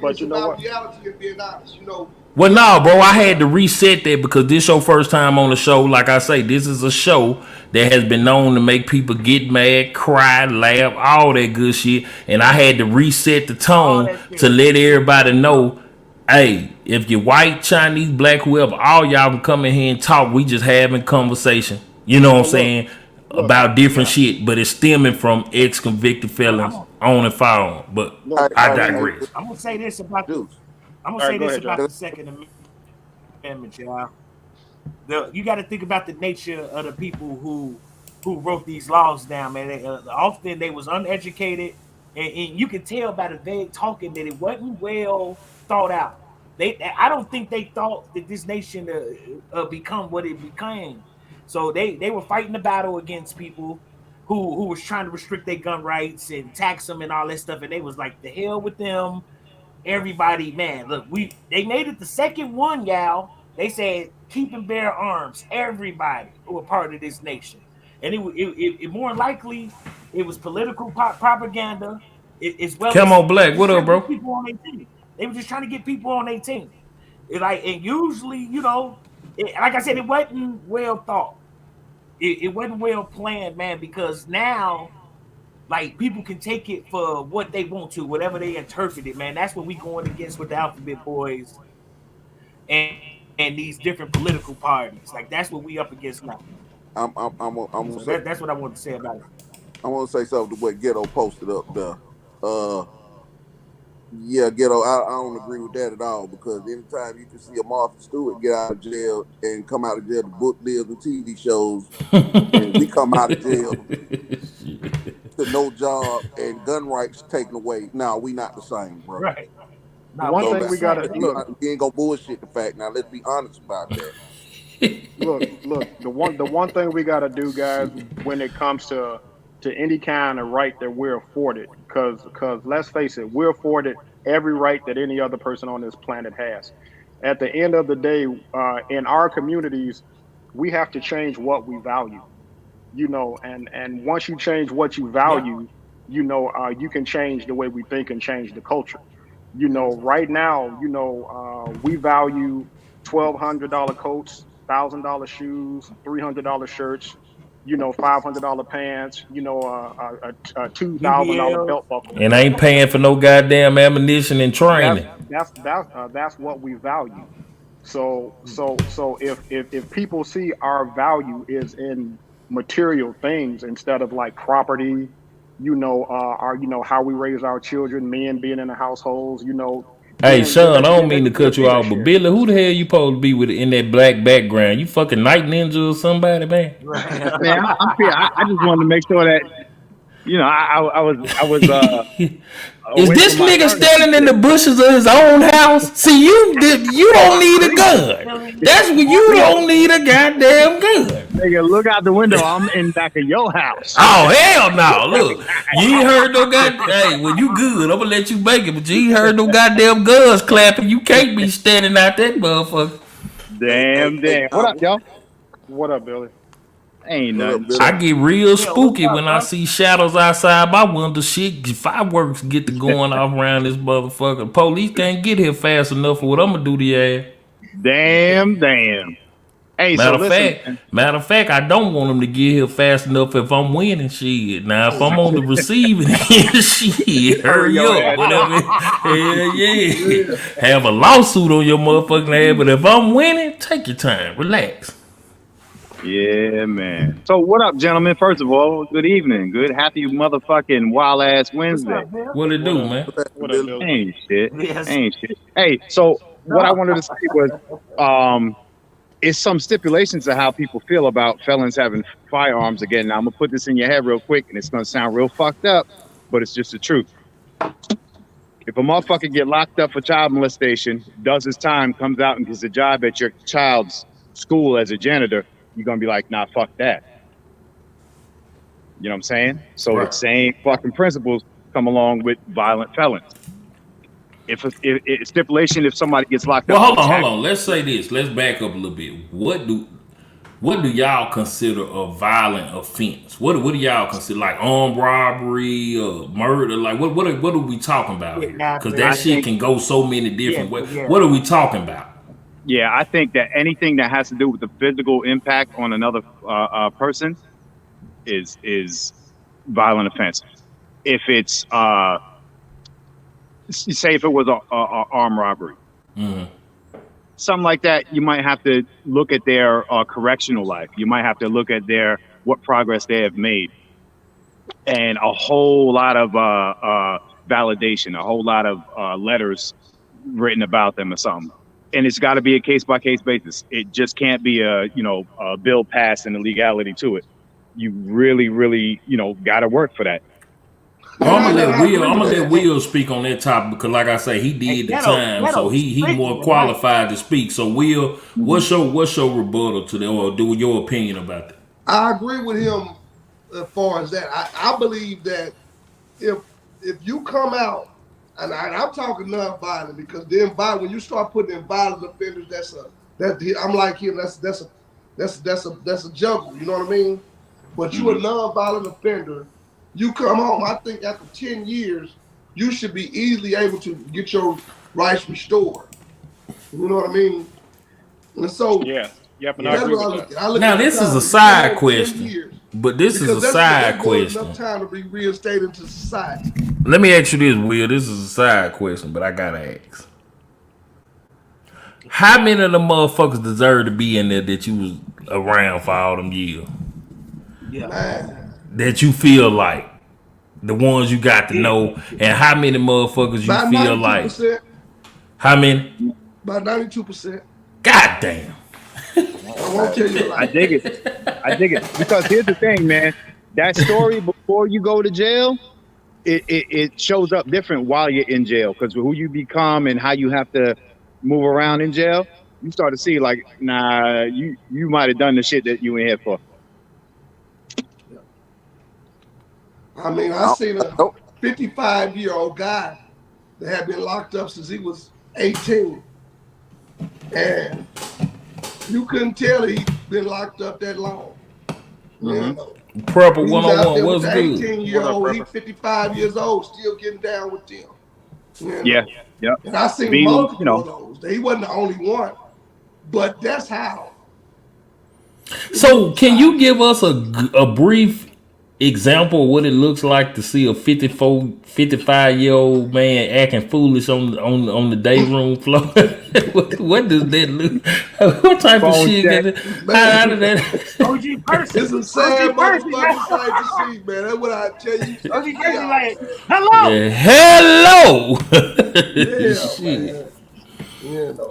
but It's you know about what? reality and being honest. You know, well, we all no, bro, know I what had to reset that because this your first time on the show. Like I say, this is a show that has been known to make people get mad, cry, laugh, all that good shit. And I had to reset the All tone that to shit. let everybody know, hey, if you're white, Chinese, black, whoever, all y'all can come in here and talk. We just having conversation. You know what I'm Well, look, saying? look, About different Yeah. shit, but it's stemming from ex-convicted But felons owning firearms. But look. I Hey, digress. I'm gonna say this about the Juice. I'm gonna All say right, go this ahead, John. about the Second Amendment, y'all. You got to think about the nature of the people who wrote these laws down, man. Often they was uneducated, and you can tell by the vague talking that it wasn't well thought out. I don't think they thought that this nation become what it became. So they were fighting the battle against people who was trying to restrict their gun rights and tax them and all that stuff, and they was like, the hell with them. Everybody, man, look, they made it the second one, y'all. They said keep and bear arms, everybody who were part of this nation. And it more likely it was political propaganda, as well as Camo Black, just what trying up, to get bro? people on their team. They were just trying to get people on their team. Like, and usually, like I said, it wasn't well thought. it wasn't well planned, man, because now like people can take it for what they want to, whatever they interpret it, man. That's what we going against with the Alphabet Boys and these different political parties. Like that's what we up against now. I'm So gonna say that's what I want to say about it. I want to say something to what Ghetto posted up there. Uh, yeah, Ghetto. I don't agree with that at all because anytime you can see a Martha Stewart get out of jail and come out of jail to book deals and TV shows, and we come out of jail to no job and gun rights taken away. No, we not the same, bro. Right. The Now one we thing ain't we the gotta same. look, We ain't gonna bullshit the fact. Now let's be honest about that. look. The one thing we gotta do, guys, when it comes to any kind of right that we're afforded, because let's face it, we're afforded every right that any other person on this planet has. At the end of the day, in our communities, we have to change what we value. And once you change what you Yeah. value, you can change the way we think and change the culture. Right now, we value $1,200 coats, $1,000 shoes, $300 shirts, $500 pants, a $2,000 BBL. belt buckle. And I ain't paying for no goddamn ammunition and That's training. that's what we value. So if people see our value is in material things instead of like property, our how we raise our children, men being in the households, Hey, Sean, I don't then mean they to can put a cut you bigger off, but share. Billy, who the hell you supposed to be with in that black background? You fucking Night Ninja or somebody, man? Right. Man, I'm fair. I just wanted to make sure that I was Is away this from my nigga target. standing in the bushes of his own house? See, you don't need a gun. That's when you don't need a goddamn gun. Nigga, look out the window. I'm in back of your house. Oh hell no! Look, you ain't heard no goddamn. Hey, well you good? I'm gonna let you make it, but you ain't heard no goddamn guns clapping. You can't be standing out that motherfucker. Damn. What up, y'all? What up, Billy? Ain't What up, nothing. Billy? I get real Yeah, what's spooky up, when I bro? see shadows outside my window. Shit, fireworks get to going off around this motherfucker. Police can't get here fast enough for what I'm gonna do to your ass. Damn. Hey, so listen, man. Matter of fact, I don't want them to get here fast enough if I'm winning shit. Now, if I'm on the receiving end, shit, hurry your up. ass Whatever. Hell yeah. Have a lawsuit on your motherfucking ass, but if I'm winning, take your time. Relax. Yeah, man. So what up, gentlemen? First of all, good evening. Good happy motherfucking wild ass What's Wednesday. up, Bill? What it What do, up? man? What up, Billy? Billy? Ain't shit. Yes. Ain't shit. Hey, so what I wanted to say was is some stipulations of how people feel about felons having firearms again. Now I'm gonna put this in your head real quick, and it's gonna sound real fucked up, but it's just the truth. If a motherfucker get locked up for child molestation, does his time, comes out and gets a job at your child's school as a janitor, you're gonna be like, nah, fuck that. You know what I'm saying? So the same fucking principles come along with violent felons. If stipulation, if somebody gets locked Well, up, hold on. Let's say this. Let's back up a little bit. What do y'all consider a violent offense? What do y'all consider like armed robbery or murder? Like what are we talking about here? Because that shit can go so many different ways. Yeah. What are we talking about? yeah, I think that anything that has to do with the physical impact on another person is violent offense. If it's say if it was a armed robbery, something like that, you might have to look at their correctional life. You might have to look at what progress they have made, and a whole lot of validation, a whole lot of letters written about them or something. And it's got to be a case by case basis. It just can't be a bill passed and a legality to it. You really got to work for that. Well, I'm gonna let Will speak on that topic because, like I say, he did the time, so he more qualified to speak. So, Will, what's your rebuttal to that, or do your opinion about that? I agree with him as far as that. I believe that if you come out, and I'm talking non-violent because then when you start putting in violent offenders, I'm like him. That's a jungle. You know what I mean? But you a non-violent offender. You come home, I think after 10 years, you should be easily able to get your rights restored. You know what I mean? And so Yeah. Yep, and I That's agree what I with look that. at. I look Now at the this is time. a If you side had 10 question, years, but this is because a side that's more than enough question. time to be reinstated into society. Let me ask you this, Will. This is a side question, but I gotta ask. How many of the motherfuckers deserve to be in there that you was around for all them years? Yeah. Man, That you feel like the ones you got to Yeah. know, and how many motherfuckers you about feel like? 92%. How many? About 92%. God damn. I won't tell you a I lie. dig it. I dig it. Because here's the thing, man. That story before you go to jail, it shows up different while you're in jail. Because who you become and how you have to move around in jail, you start to see like, nah, you might have done the shit that you in here for. I mean, I seen a 55-year-old guy that had been locked up since he was 18. And you couldn't tell he'd been locked up that long. You know? Prepper He was out 101, there with what's the good? 18-year-old. What He's up, 55 years old, still getting down with them. You Yeah. know? Yep. And I seen Being, multiple of those. He wasn't the only one. But that's how. So, can you give us a brief example of what it looks like to see a 55-year-old man acting foolish on the day room floor? what does that look? What type of phone shit? check. How did that? OG person. It's a sad OG person. motherfucking sight to see, man. That's what I tell you. OG Check me person out, like, man. hello. Yeah, hello. Yeah, Shit. man. You know.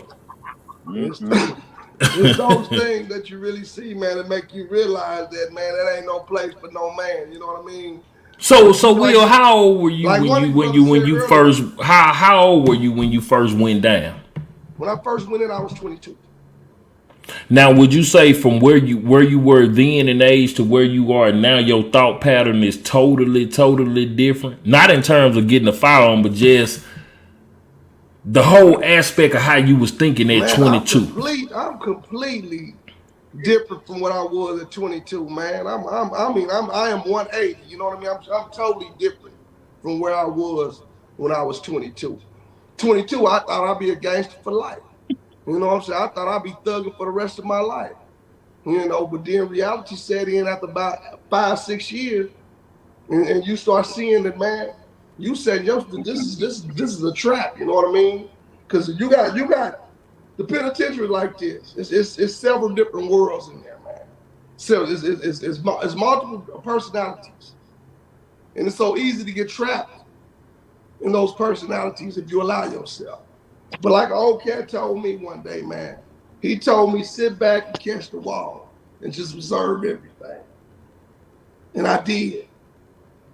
It's those things that you really see, man, that make you realize that, man, that ain't no place for no man. You know what I mean? So Like- Will, how old were you like when one you of when you you when said you earlier- first how old were you when you first went down? When I first went in, I was 22. Now, would you say from where you were then in age to where you are now, your thought pattern is totally different? Not in terms of getting a firearm, but just the whole aspect of how you was thinking at Man, 22. I'm completely different from what I was at 22, man. I am 180. You know what I mean? I'm totally different from where I was when I was 22. 22, I thought I'd be a gangster for life. You know what I'm saying? I thought I'd be thugging for the rest of my life. You know, but then reality set in after about 5-6 years, and you start seeing that, man. You said, "Yo, this is a trap." You know what I mean? Because you got the penitentiary like this. It's several different worlds in there, man. So it's multiple personalities, and it's so easy to get trapped in those personalities if you allow yourself. But like an old cat told me one day, man, he told me sit back and catch the wall and just observe everything. And I did.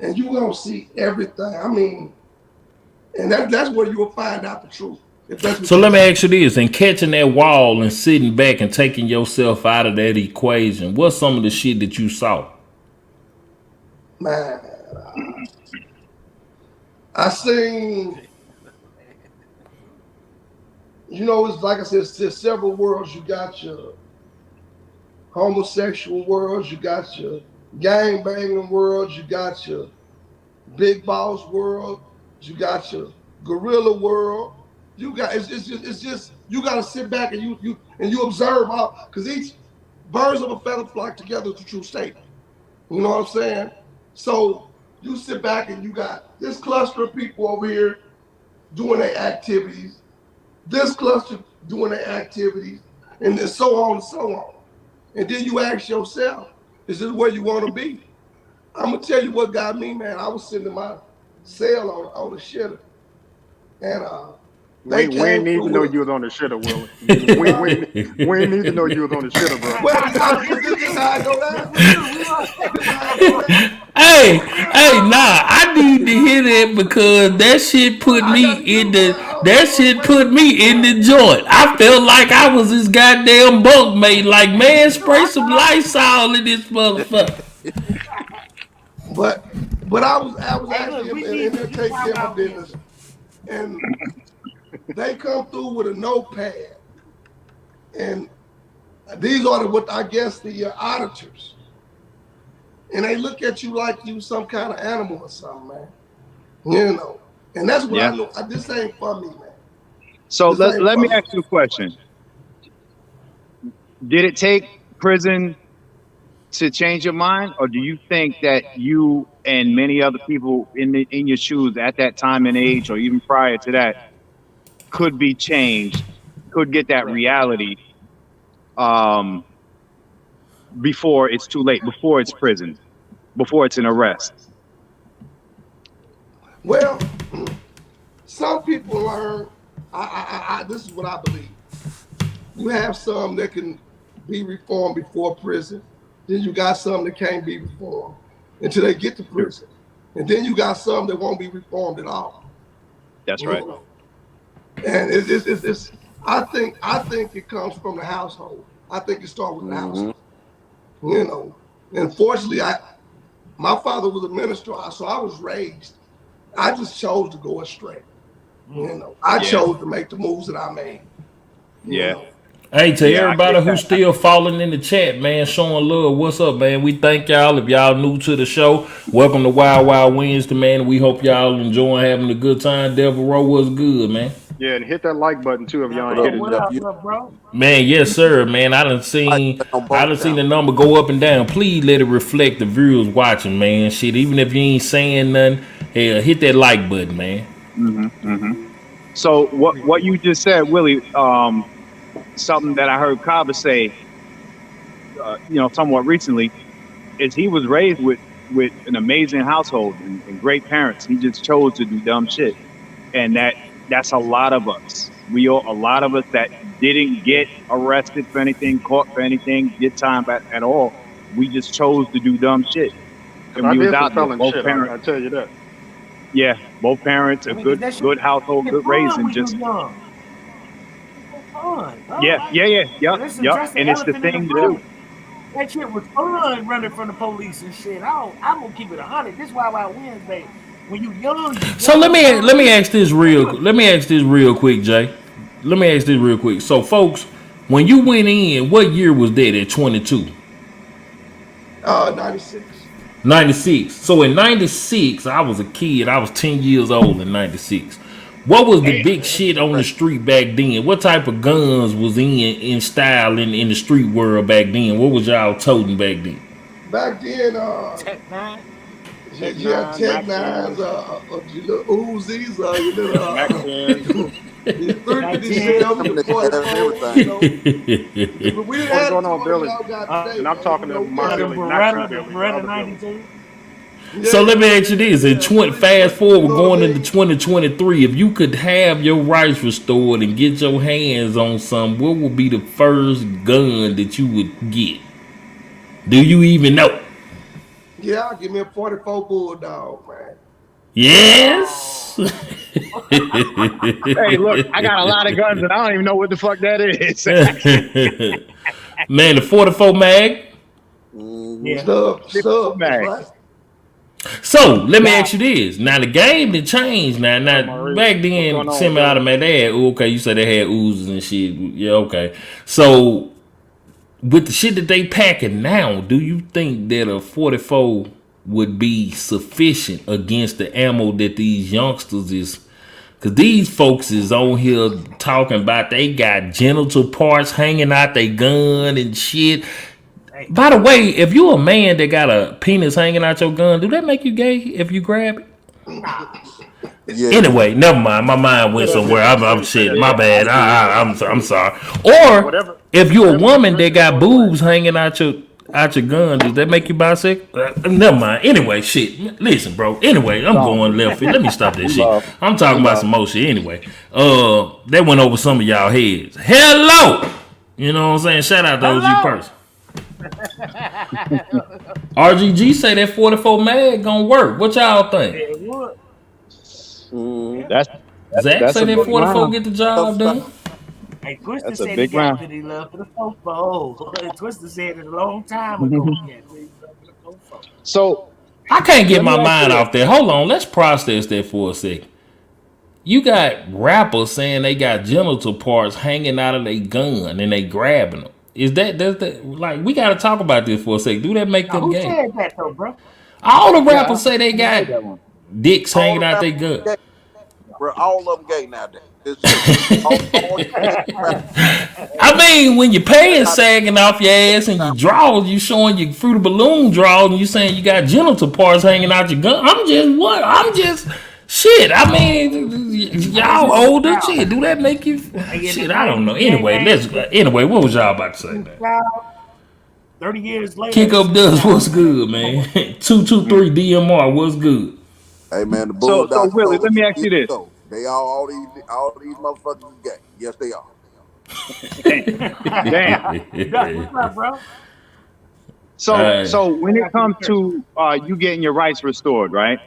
And you're going to see everything. I mean, and that's where you will find out the truth. If that's what So you let me see. ask you this: in catching that wall and sitting back and taking yourself out of that equation, what's some of the shit that you saw? Man, I seen, you know, it's like I said, there's several worlds. You got your homosexual worlds, you got your gang banging worlds, you got your big boss world, you got your gorilla world. You got it's just you got to sit back and you observe how, because each birds of a feather flock together is a true statement. You know what I'm saying? So you sit back and you got this cluster of people over here doing their activities, this cluster doing their activities, and then so on and so on. And then you ask yourself, is this where you want to be? I'm gonna tell you what got me, man. I was sitting in my cell on the shitter, and We ain't need to know you was on the shitter, Willie. We ain't need to know you was on the shitter, bro. Well, this is how I know that. Hey, nah, I need to hear that because that shit put me in the joint. I felt like I was this goddamn bunkmate. Like, man, spray some Lysol in this motherfucker. But I was Hey, look, actually we in there need taking care of my out business, and they come through with a notepad, and these are what I guess the auditors, and they look at you like you some kind of animal or something, man. You know, and that's what I know. This ain't for me, man. So This ain't let for me ask you a question. did it take prison to change your mind, or do you think that you and many other people in your shoes at that time and age, or even prior to that, could be changed, could get that reality um, before it's too late, before it's prison, before it's an arrest? Well, some people learn. This is what I believe. You have some that can be reformed before prison. Then you got some that can't be reformed until they get to prison. And then you got some that won't be reformed at all. That's right. And it's I think it comes from the household. I think it starts with the household. You know, and fortunately, my father was a minister, so I was raised. I just chose to go astray. You know, I chose to make the moves that I made. Yeah. Know. Hey, to everybody who's still falling in the chat, man, showing love, what's up, man? We thank y'all. If y'all new to the show, welcome to Wild Wild Wednesday, man. We hope y'all enjoying having a good time. Devil Row was good, man. Yeah, and hit that like button too if y'all ain't hit it. What up, bro? Man, yes, sir, man. I done seen the number go up and down. Please let it reflect the viewers watching, man. Shit, even if you ain't saying nothing, hey, hit that like button, man. So what you just said, Willie, something that I heard Kava say, somewhat recently, is he was raised with an amazing household and great parents. He just chose to do dumb shit, and that's a lot of us. A lot of us that didn't get arrested for anything, caught for anything, get time at all. We just chose to do dumb shit. And I we did was out some there, felon both shit. parents. I tell you that. Yeah, both parents, a good household, good raising. Just yeah. And it's the thing to do. That shit was fun running from the police and shit. I'm gonna keep it 100. This is why Wednesday. When you young. So let me ask this real quick, Jay. Let me ask this real quick. So, folks, when you went in, what year was that at 22? 96. 96. So in 96, I was a kid. I was 10 years old in 96. What was the big shit on the street back then? What type of guns was in style in the street world back then? What was y'all toting back then? Back then, Tech 9. Tech 9s, your little Uzis, your little your 357, but we didn't have going on, Billy? And I'm talking to my Billy, not you, Billy. Beretta 92. So let me ask you this: fast forward, going into 2023, if you could have your rights restored and get your hands on some, what would be the first gun that you would get? Do you even know? Yeah, give me a 44 Bulldog, man. Yes. Hey, look, I got a lot of guns and I don't even know what the fuck that is. Man, the 44 mag. Stub mag. So let me ask you this. Now the game did change. Now back then, semi-automatic, they had, okay, you said they had oozes and shit. Yeah, okay. So with the shit that they packing now, do you think that a 44 would be sufficient against the ammo that these youngsters is? Because these folks is on here talking about they got genital parts hanging out their gun and shit. By the way, if you a man that got a penis hanging out your gun, do that make you gay if you grab it? Yeah. Anyway, never mind. My mind went somewhere. I'm shit. My bad. I'm sorry. Or if you a woman that got boobs hanging out your gun, does that make you bisexual? Never mind. Anyway, shit. Listen, bro. Anyway, I'm going left field. Let me stop this shit. I'm talking about some more shit. Anyway, that went over some of y'all heads. Hello. You know what I'm saying? Shout out to OG person. RGG say that 44 mag gonna work. What y'all think? Zach say that 44 round. Get the job done. Hey, Twister said he got that he loved for the fofo. Twister said it a long time ago. So I can't get my mind off that. Hold on, let's process that for a second. You got rappers saying they got genital parts hanging out of their gun and they grabbing them. Is that like we gotta talk about this for a second? Do that make them gay? Who said that though, bro? All the rappers say they got dicks hanging out their gun. Bro, all of them gay nowadays. It's all I mean, when your pants sagging off your ass and your drawers, you showing your Fruit of Balloon drawers, and you saying you got genital parts hanging out your gun. I'm just shit. I mean, y'all older shit. Do that make you shit? I don't know. Anyway, what was y'all about to say, man? 30 years later. Kick up dust. What's good, man? 223 DMR. What's good? Hey man, the So Bulldogs. Willie, let me ask you this. They all these motherfuckers is gay. Yes, they are. Damn. What's up, bro? So when it comes to you getting your rights restored, right?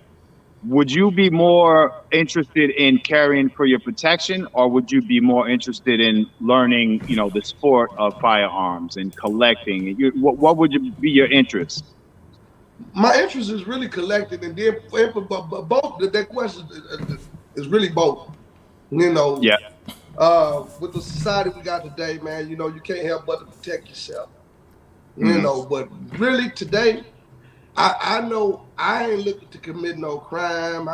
Would you be more interested in caring for your protection, or would you be more interested in learning, the sport of firearms and collecting? What would be your interest? My interest is really collecting, and then both. That question is really both. Yeah. With the society we got today, man, you can't help but to protect yourself. But really today, I know I ain't looking to commit no crime.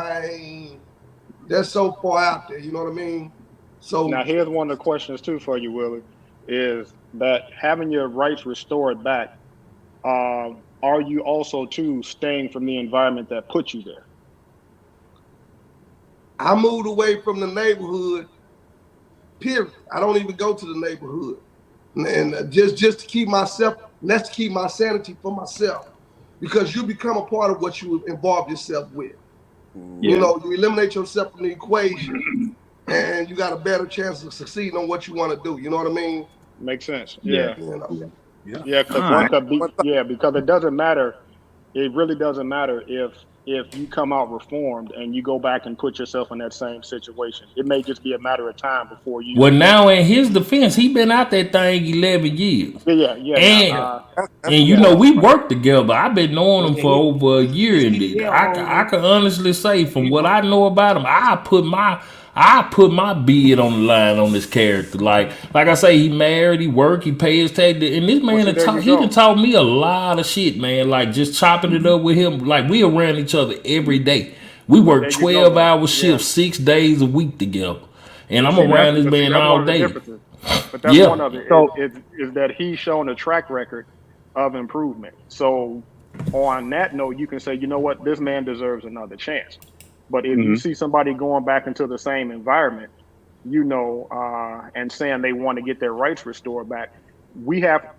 That's so far out there, you know what I mean? So now here's one of the questions too for you, Willie, is that having your rights restored back, are you also too staying from the environment that put you there? I moved away from the neighborhood, period. I don't even go to the neighborhood. And just to keep myself, let's keep my sanity for myself. Because you become a part of what you involve yourself with. Yeah. You eliminate yourself from the equation, and you got a better chance of succeeding on what you want to do. You know what I mean? Makes sense. Yeah. Yeah, because it doesn't matter. It really doesn't matter if you come out reformed and you go back and put yourself in that same situation. It may just be a matter of time before you. Well, now in his defense, he been out that thing 11 years. Yeah. And we worked together. I've been knowing him for over a year, and I can honestly say, from what I know about him, I put my bid on the line on this character. Like I say, he married, he work, he pay his tax, and this man he done taught me a lot of shit, man. Like just chopping it up with him. Like we around each other every day. We work 12-hour shifts, 6 days a week together, and I'm around this man all day. But that's one of it. Is that he's shown a track record of improvement. So on that note, you can say, you know what, this man deserves another chance. But if you see somebody going back into the same environment, and saying they want to get their rights restored back, you have to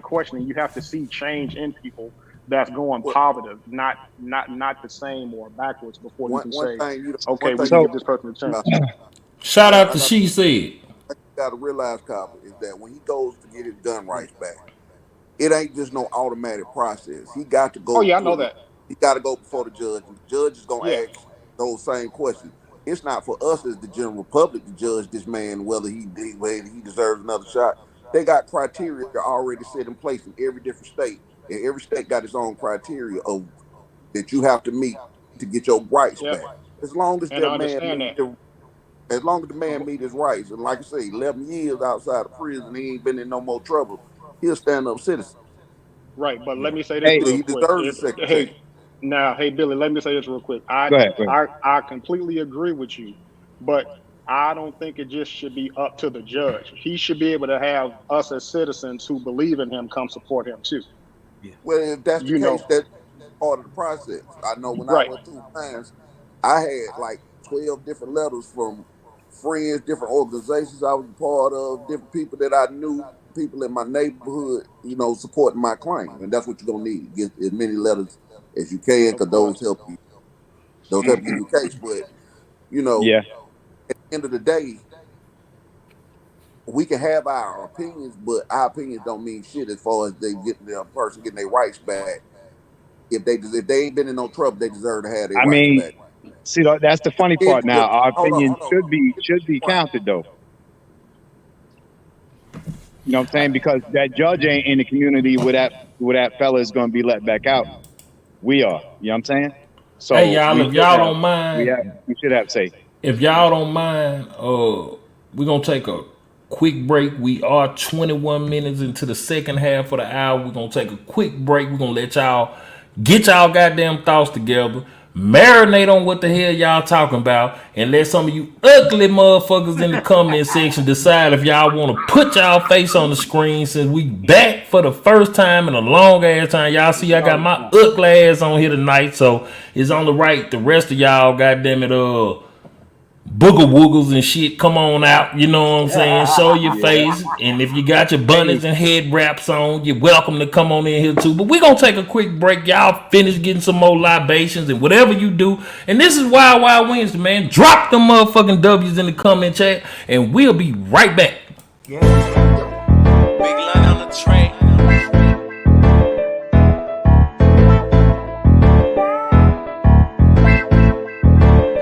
question, and you have to see change in people that's going positive, not the same or backwards before you can say, okay, we can give this person a chance. Shout out to She Said. You got to realize, Copper, is that when he goes to get his gun rights back, it ain't just no automatic process. He got to go. Oh yeah, I know that. He got to go before the judge, and the judge is gonna ask those same questions. It's not for us as the general public to judge this man whether he deserves another shot. They got criteria already set in place in every different state, and every state got its own criteria of that you have to meet to get your rights back. As long as as long as the man meet his rights, and like I say, 11 years outside of prison, he ain't been in no more trouble. He'll stand up citizen. Right, but let me say this real he quick. deserves a second chance. Hey Billy, let me say this real quick. Go ahead. I completely agree with you, but I don't think it just should be up to the judge. He should be able to have us as citizens who believe in him come support him too. Well, if that's the case, that's part of the process. I know when I went through times, I had like 12 different letters from friends, different organizations I was a part of, different people that I knew, people in my neighborhood, supporting my claim. And that's what you're going to need. Get as many letters as you can, because those help you. Those help you in your case. But, at the end of the day, we can have our opinions, but our opinions don't mean shit as far as the person getting their rights back. If they ain't been in no trouble, they deserve to have their rights back. See, that's the funny part. Now, our opinion should be counted, though. You know what I'm saying? Because that judge ain't in the community where that fella is going to be let back out. We are. You know what I'm saying? So, hey, y'all, if y'all don't mind, we should have say. If y'all don't mind, we're going to take a quick break. We are 21 minutes into the second half of the hour. We're going to take a quick break. We're going to let y'all get y'all goddamn thoughts together. marinate on what the hell y'all talking about, and let some of you ugly motherfuckers in the comment section decide if y'all want to put y'all face on the screen, since we back for the first time in a long ass time. Y'all see I got my ugly ass on here tonight, so it's on the right. The rest of y'all, goddamn it, booger woogles and shit, come on out, you know what I'm saying? Show your face, and if you got your bunnies and head wraps on, you're welcome to come on in here too. But we're gonna take a quick break. Y'all finish getting some more libations and whatever you do. And this is Wild Wild Wednesday, man. Drop them motherfucking W's in the comment chat, and we'll be right back. Big line on the train.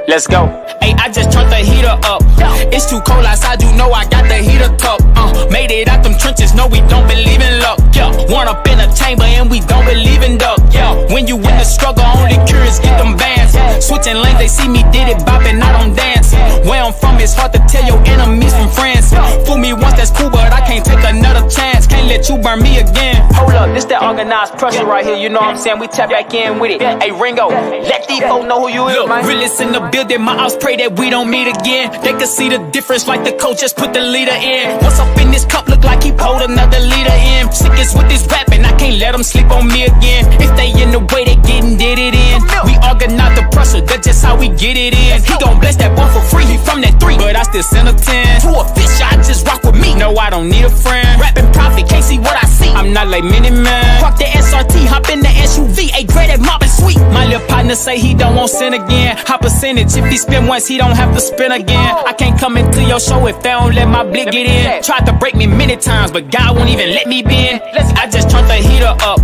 Let's go. Hey, I just turned the heater up. It's too cold outside, you know I got the heater tucked. Made it out them trenches, no, we don't believe in luck. Yeah, one up in a chamber and we don't believe in duck. Yeah, when you in the struggle, only curious get them bands. Switching lanes, they see me did it, bopping, I don't dance. Where I'm from, it's hard to tell your enemies from friends. Fool me once, that's cool, but I can't take another chance. Can't let you burn me again. Hold up, this that organized pressure right here, you know what I'm saying? We tap back in with it. Hey, Ringo, let these folks know who you is, man. Realest in the building, my house pray that we don't meet again. They can see the difference like the coach just put the leader in. What's up in this cup look like he pulled another leader in. Sickest with this rapping, I can't let them sleep on me again. If they in the way, they getting did it in. We organize the pressure, that's just how we get it in. He gon' bless that boy for free, he from that 3, but I still send a 10. To a fish, I just rock with me. No, I don't need a friend. Rapping profit, can't see what I see. I'm not like many men. Fuck the SRT, hop in the SUV. A great at mobbing sweet. My little partner say he don't want sin again. High percentage, if he spin once, he don't have to spin again. I can't come into your show if they don't let my blick get in. Tried to break me many times, but God won't even let me be in. I just turned the heater up.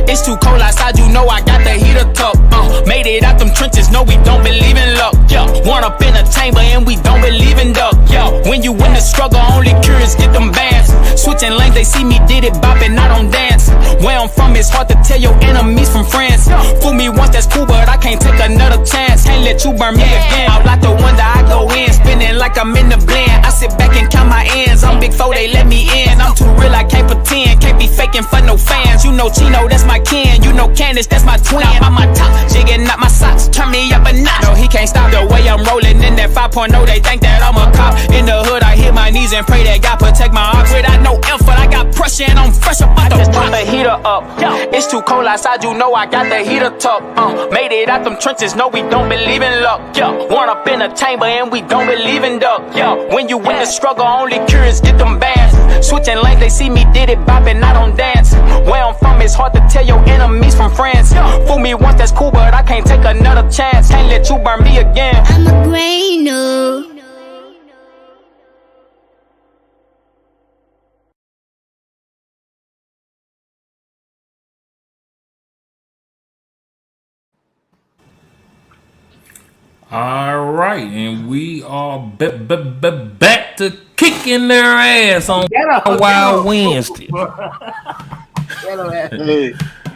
It's too cold outside, you know I got the heater tucked. Made it out them trenches, no, we don't believe in luck. Yeah, one up in a chamber and we don't believe in duck. Yeah, when you in the struggle, only curious get them bands. Switching lanes, they see me did it, bopping, I don't dance. Where I'm from, it's hard to tell your enemies from friends. Fool me once, that's cool, but I can't take another chance. Can't let you burn me again. Out like the wonder I go in, spinning like I'm in the blend. I sit back and count my ends. I'm big four, they let me in. I'm too real, I can't pretend. Can't be faking for no fans. You know Chino, that's my kin. You know Candace, that's my twin. I'm on my top, jigging up my socks. Turn me up a notch. No, he can't stop the way I'm rolling in that 5.0. They think that I'm a cop. In the hood, I hit my knees and pray that God protect my arms. Without no effort, I got pressure and I'm fresh up out the box. Turn the heater up. It's too cold outside, you know I got the heater tucked. Made it out them trenches, no, we don't believe in luck. One up in a chamber and we don't believe in duck. When you in the struggle, only curious get them bands. Switching lanes, they see me did it, bopping, I don't dance. Where I'm from, it's hard to tell your enemies from friends. Fool me once, that's cool, but I can't take another chance. Can't let you burn me again. I'm a brainer. All right, and we are back to kicking their ass on Wild Wednesday.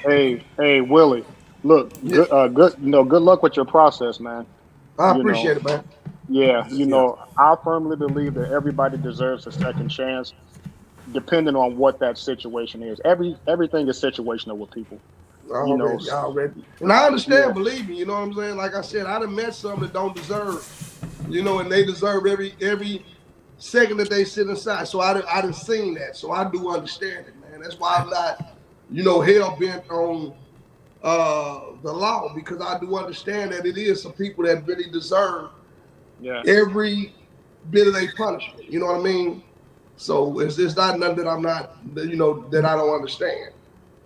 Hey, Willie. Look, good. You know, good luck with your process, man. I appreciate it, man. Yeah, you know, I firmly believe that everybody deserves a second chance, depending on what that situation is. Everything is situational with people. Already. And I understand, believe me, you know what I'm saying? Like I said, I done met some that don't deserve, you know, and they deserve every second that they sit inside. So I done seen that. So I do understand it, man. That's why I'm not, you know, hell-bent on the law, because I do understand that it is some people that really deserve every bit of their punishment. You know what I mean? So it's not nothing that I'm not, you know, that I don't understand.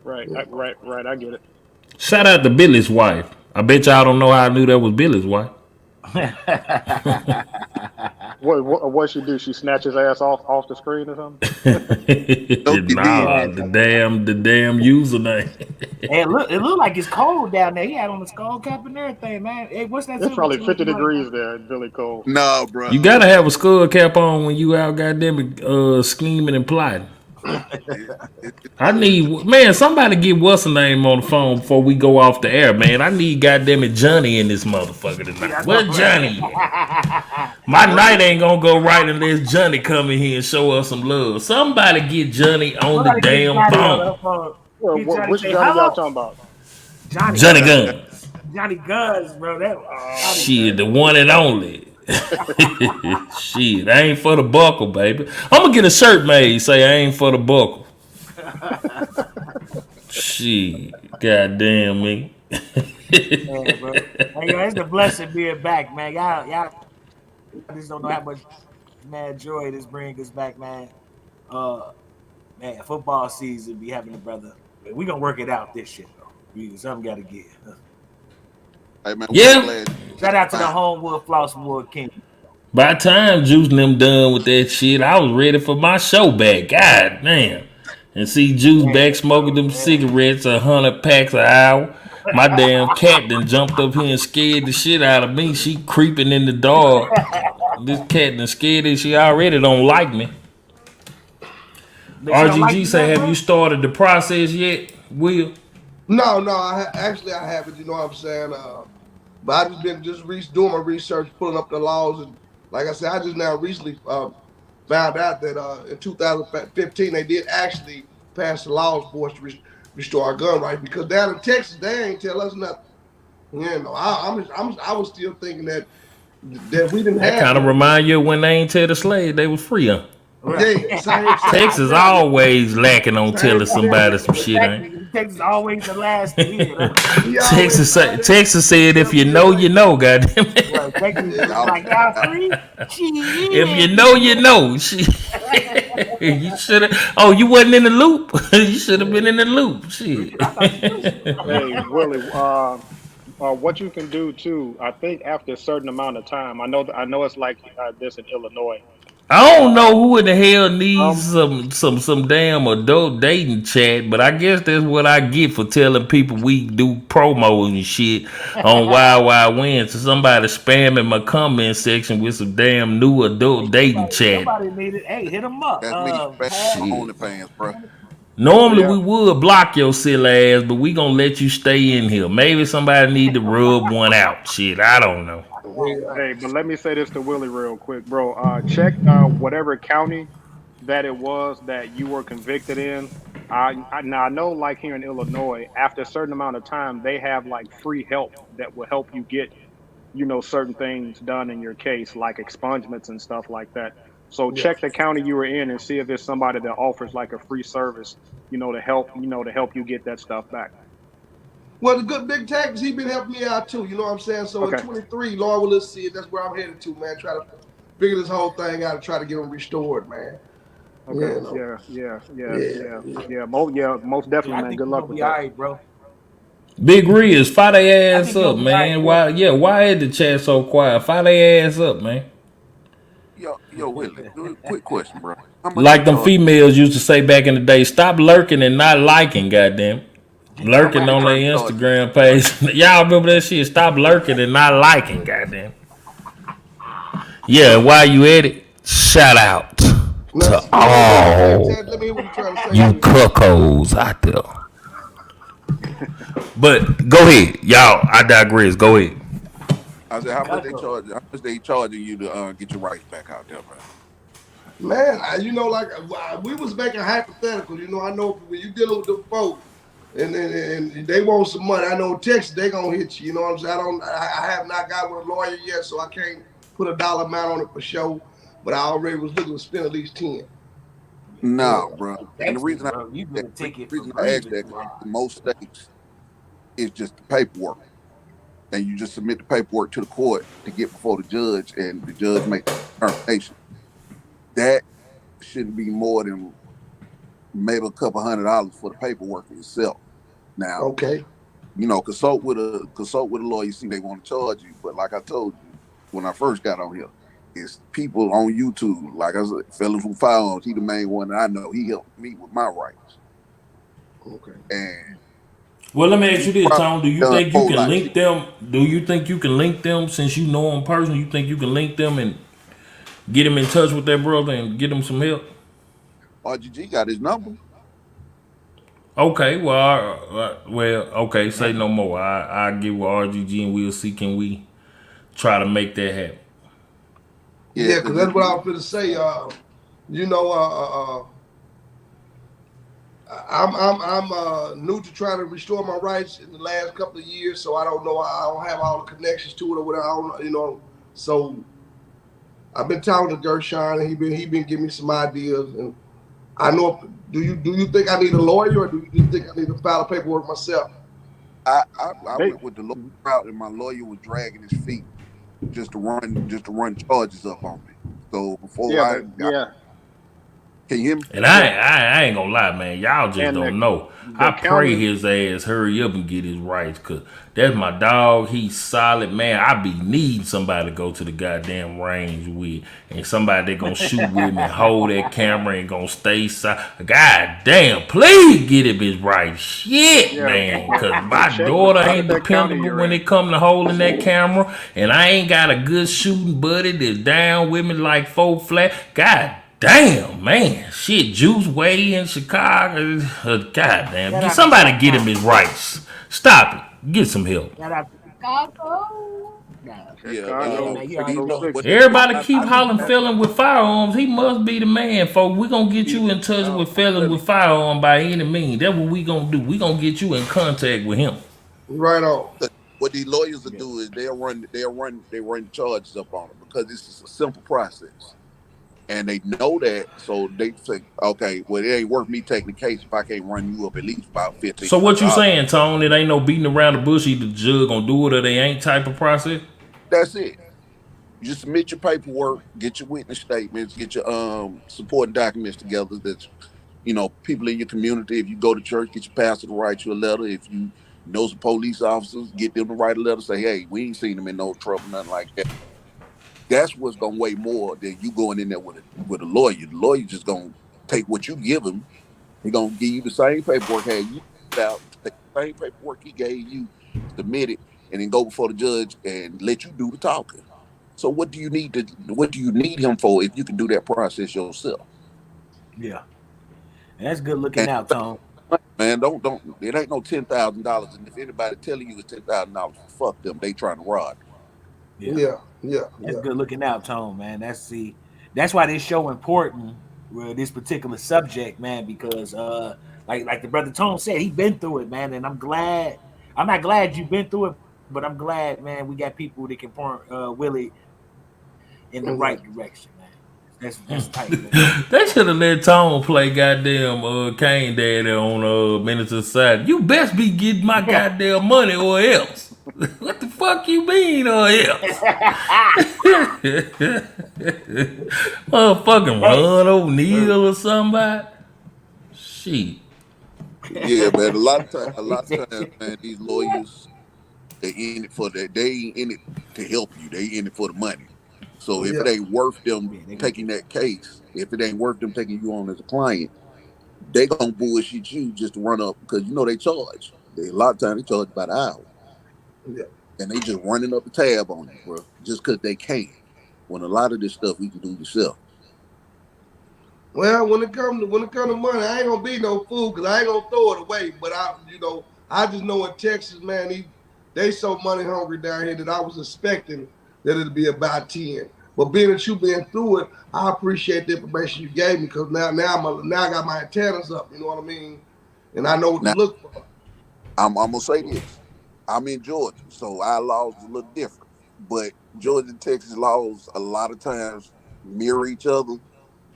Right. I get it. Shout out to Billy's wife. I bet y'all don't know how I knew that was Billy's wife. What she do? She snatch his ass off the screen or something? Nah, the damn username. Hey, it look like it's cold down there. He had on the skull cap and everything, man. Hey, what's that? It's probably 50 degrees there. It's really cold. No, bro. You gotta have a skull cap on when you out goddamn scheming and plotting. I need, man, somebody get what's the name on the phone before we go off the air, man. I need goddamn it Johnny in this motherfucker tonight. Where's Johnny? My night ain't gonna go right unless Johnny come in here and show us some love. Somebody get Johnny on the damn phone. Which Johnny y'all talking about? Johnny Guns. Johnny Guns, bro. That Shit, the one and only. Shit, I ain't for the buckle, baby. I'm gonna get a shirt made. Say I ain't for the buckle. Shit, goddamn me. man, bro. Hey, yo, it's a blessing being back, man. Y'all just don't know how much man joy this brings us back, man. Uh, man, football season be having a brother. We gonna work it out this shit though. Something got to give. Hey man, we Yeah. glad. Shout out to the Homewood Flosswood King. By the time Juice and them done with that shit, I was ready for my show back. God damn. And see Juice back smoking them cigarettes, 100 packs an hour. My damn cat done jumped up here and scared the shit out of me. She creeping in the dark. This cat done scared her. She already don't like me. But she don't like RGG you say, now, have bro? you started the process yet, Will? No, actually I haven't. You know what I'm saying? But I just been doing my research, pulling up the laws, and like I said, I just now recently found out that in 2015 they did actually pass the laws for us to restore our gun rights, because down in Texas they ain't tell us nothing. You know, I was still thinking that we didn't That have kind of that. remind you of when they ain't tell the slave they was free, huh? Yeah, same Texas scenario. always lacking on telling Same somebody scenario. some shit, ain't it? Exactly. Texas always the last to hear. We always find that Texas said, if you every know, year you know, goddamn it. Right, Texas later. is Y'all, like y'all free. If you Shit. know, you know. Shit. You should have. Oh, you wasn't in the loop. You should have been in the loop. Shit. I thought you knew. Hey, Willie, what you can do too, I think after a certain amount of time, I know it's like this in Illinois. I don't Uh, know who in the hell some needs some damn adult dating chat, but I guess that's what I get for telling people we do promos and shit on Wild Wild Win. So somebody spamming my comment section with some damn new adult dating chat. Somebody needed. Hey, hit them up. that's me back Pat. on Shit. OnlyFans, bro. Normally yeah. we would block your silly ass, but we gonna let you stay in here. Maybe somebody need to rub one out. Shit, I don't know. Hey, but let me say this to Willie real quick, bro. Check whatever county that it was that you were convicted in. Now I know, like here in Illinois, after a certain amount of time, they have like free help that will help you get, certain things done in your case, like expungements and stuff like that. So Yeah. check the county you were in and see if there's somebody that offers like a free service, to help you get that stuff back. Well, the good big tax, he been helping me out too. You know what I'm saying? So in Okay. 23, Lord will let's see it. That's where I'm headed to, man. Try to figure this whole thing out and try to get them restored, man. Okay. You know. Yeah. Most Yeah, definitely, I man. think Good you're luck gonna with be all that. right, bro. Big Riz, fire their I ass think you're up, gonna be all right, man. bro. Why is the chat so quiet? Fire their ass up, man. Yo, Willie, quick question, bro. How much they Like them charge? females used to say back in the day, stop lurking and not liking, goddamn. How much Lurking they on their trying to charge you? Instagram page. Y'all remember that shit? Stop lurking and not liking, goddamn. Yeah, while you at it, shout out Now, to go ahead, all Ted. Let me hear what you're trying to say you too. cuckolds out there. But go ahead, y'all. I digress. Go ahead. I said, how much they Cuckold. charge? How much they charging you to get your rights back out there, man? Man, we was making hypotheticals. You know, I know when you dealing with the folk and they want some money, I know in Texas they gonna hit you. You know what I'm saying? I have not got with a lawyer yet, so I can't put a dollar amount on it for sure. But I already was looking to spend at least 10. Yeah. No, bro. And the Texas, reason bro, you get a ticket for I asked breathing that too question, hard. in most states, it's just the paperwork, and you just submit the paperwork to the court to get before the judge, and the judge makes a determination. That shouldn't be more than maybe a couple $100 for the paperwork itself. Now, Okay. consult with a lawyer. You see, they want to charge you, but like I told you when I first got on here, it's people on YouTube. Like I said, Felons with Firearms, he the main one that I know. He helped me with my rights, Okay. and Well, let me ask he you this, probably Tom. Do you done a think you whole can lot link cheaper. them? Do you think you can link them since you know them personally? You think you can link them and get him in touch with that brother and get him some help? RGG got his number. Okay, okay. Say no more. I get with RGG and we'll see. Can we try to make that happen? Yeah, Yeah, because because that's what I was going to say. You know, I'm new to trying to restore my rights in the last couple of years, so I don't know. I don't have all the connections to it or whatever. I don't, So I've been talking to Gershon, and he been giving me some ideas. And I know. Do you think I need a lawyer, or do you think I need to file the paperwork myself? I They, went with the lawyer route, and my lawyer was dragging his feet just to run charges up on me. So before yeah, I, can you hear me? And yeah, I ain't gonna lie, man. Y'all just and don't know. I the pray county, his ass hurry up and get his rights, cause that's my dog. He's solid, man. I be needing somebody to go to the goddamn range with, and somebody that gonna shoot with me, and hold that camera, and gonna stay silent. God damn, please get him his rights. Shit, yeah, man, what, cause and my check what daughter part of ain't that county dependable you're when in. it come to holding that camera, and I ain't got a good shooting buddy that's down with me like 4 flat. God damn, man. Shit, Juice Way in Chicago. Goddamn. Shout out to Somebody get him Chicago. his rights. Stop it. Get some help. Shout out to Chicago. Nah. Yeah. Yeah, Chicago man, you But already know. 606. Everybody keep I just hollering felon with firearms. He must be the man, folks. We gonna get you in touch with felon with firearm by any means. That's what we gonna do. We gonna get you in contact with him. Right on. what these lawyers will yeah. do is they run charges up on them because this is a simple process. And they know that, so they say, okay, well, it ain't worth me taking the case if I can't run you up at least about fifteen So hundred what you dollars. saying, Tone? It ain't no beating around the bush. Either the judge gonna do it or they ain't type of process. That's it. You submit your paperwork, get your witness statements, get your supporting documents together. That's people in your community. If you go to church, get your pastor to write you a letter. If you know some police officers, get them to write a letter. Say, hey, we ain't seen them in no trouble, nothing like that. That's what's gonna weigh more than you going in there with a lawyer. The lawyer just gonna take what you give him. He gonna give you the same paperwork. Hey, you out take the same paperwork he gave you, submit it, and then go before the judge and let you do the talking. So what do you need him for if you can do that process yourself? Yeah. And that's good looking And out, Tone. man, don't it ain't no $10,000. And if anybody telling you it's $10,000, fuck them. They trying to rob you. Yeah. Yeah, yeah, That's yeah. good looking out, Tone, man. That's why this show important with this particular subject, man, because like the brother Tone said, he been through it, man, and I'm not glad you've been through it, but I'm glad, man, we got people that can point Willie in the right Mhm. direction, man. That's tight, man. They should have let Tone play goddamn Kane Daddy on Minister side. You best be getting my goddamn money or else. What the fuck you mean or else? Motherfucking Hey, Ron O'Neal or somebody? Shit. Yeah, man. A he lot said, of times, man, these lawyers they in it for that. They ain't in it to help you. They in it for the money. So if it Yeah. ain't worth them yeah, they gonna taking get that case, if it ain't worth them taking you on as a client, they gonna bullshit you just to run up because they charge. A lot of times they charge by the hour, Yeah. and they just running up the tab on you, bro, just because they can. When a lot of this stuff we can do yourself. Well, when it come to money, I ain't gonna be no fool because I ain't gonna throw it away. But I just know in Texas, man, they so money hungry down here that I was expecting that it'd be about 10. But being that you been through it, I appreciate the information you gave me because now I got my antennas up. You know what I mean? And I know what to Now look for. I'm gonna say this: I'm in Georgia, so our laws is a little different. But Georgia and Texas laws a lot of times mirror each other,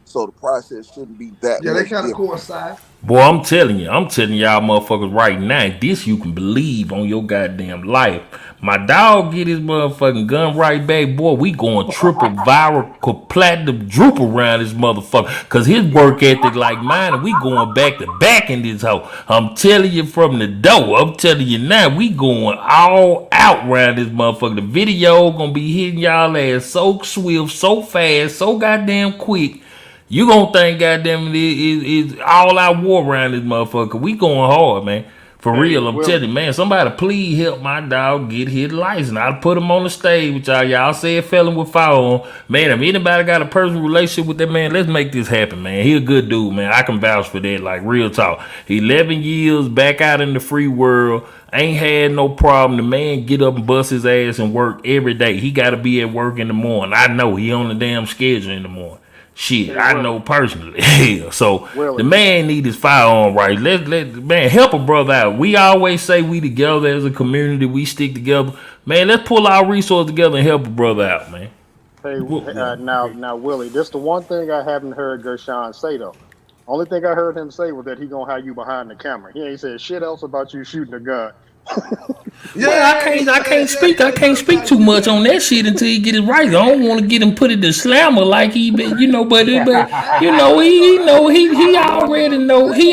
so the process shouldn't be that Yeah, they much kind of different. coincide. Boy, I'm telling y'all motherfuckers right now, this you can believe on your goddamn life. My dog get his motherfucking gun right back, boy, we going triple viral platinum droop around this motherfucker. Cause his work ethic like mine and we going back to back in this hoe. I'm telling you from the door. I'm telling you now, we going all out around this motherfucker. The video gonna be hitting y'all ass so swift, so fast, so goddamn quick. You gonna think, goddamn it, is all out war around this motherfucker. We going hard, man. For Hey, real, I'm telling Willie. you, man. Somebody please help my dog get his license. I'll put him on the stage with y'all. Y'all say it felon with firearm. Man, if anybody got a personal relationship with that man, let's make this happen, man. He a good dude, man. I can vouch for that, like real talk. 11 years back out in the free world. Ain't had no problem. The man get up and bust his ass and work every day. He got to be at work in the morning. I know he on the damn schedule in the morning. Shit, Hey, I Willie. know personally. Hell, so Willie. the man need his firearm right. Man, help a brother out. We always say we together as a community, we stick together. Man, let's pull our resources together and help a brother out, man. Hey, Whoop. now, Willie. This the one thing I haven't heard Gershon say though. Only thing I heard him say was that he gonna have you behind the camera. He ain't said shit else about you shooting a gun. Well, I can't speak too much on that shit until he get it right. I don't want to get him put in the slammer like he been, but he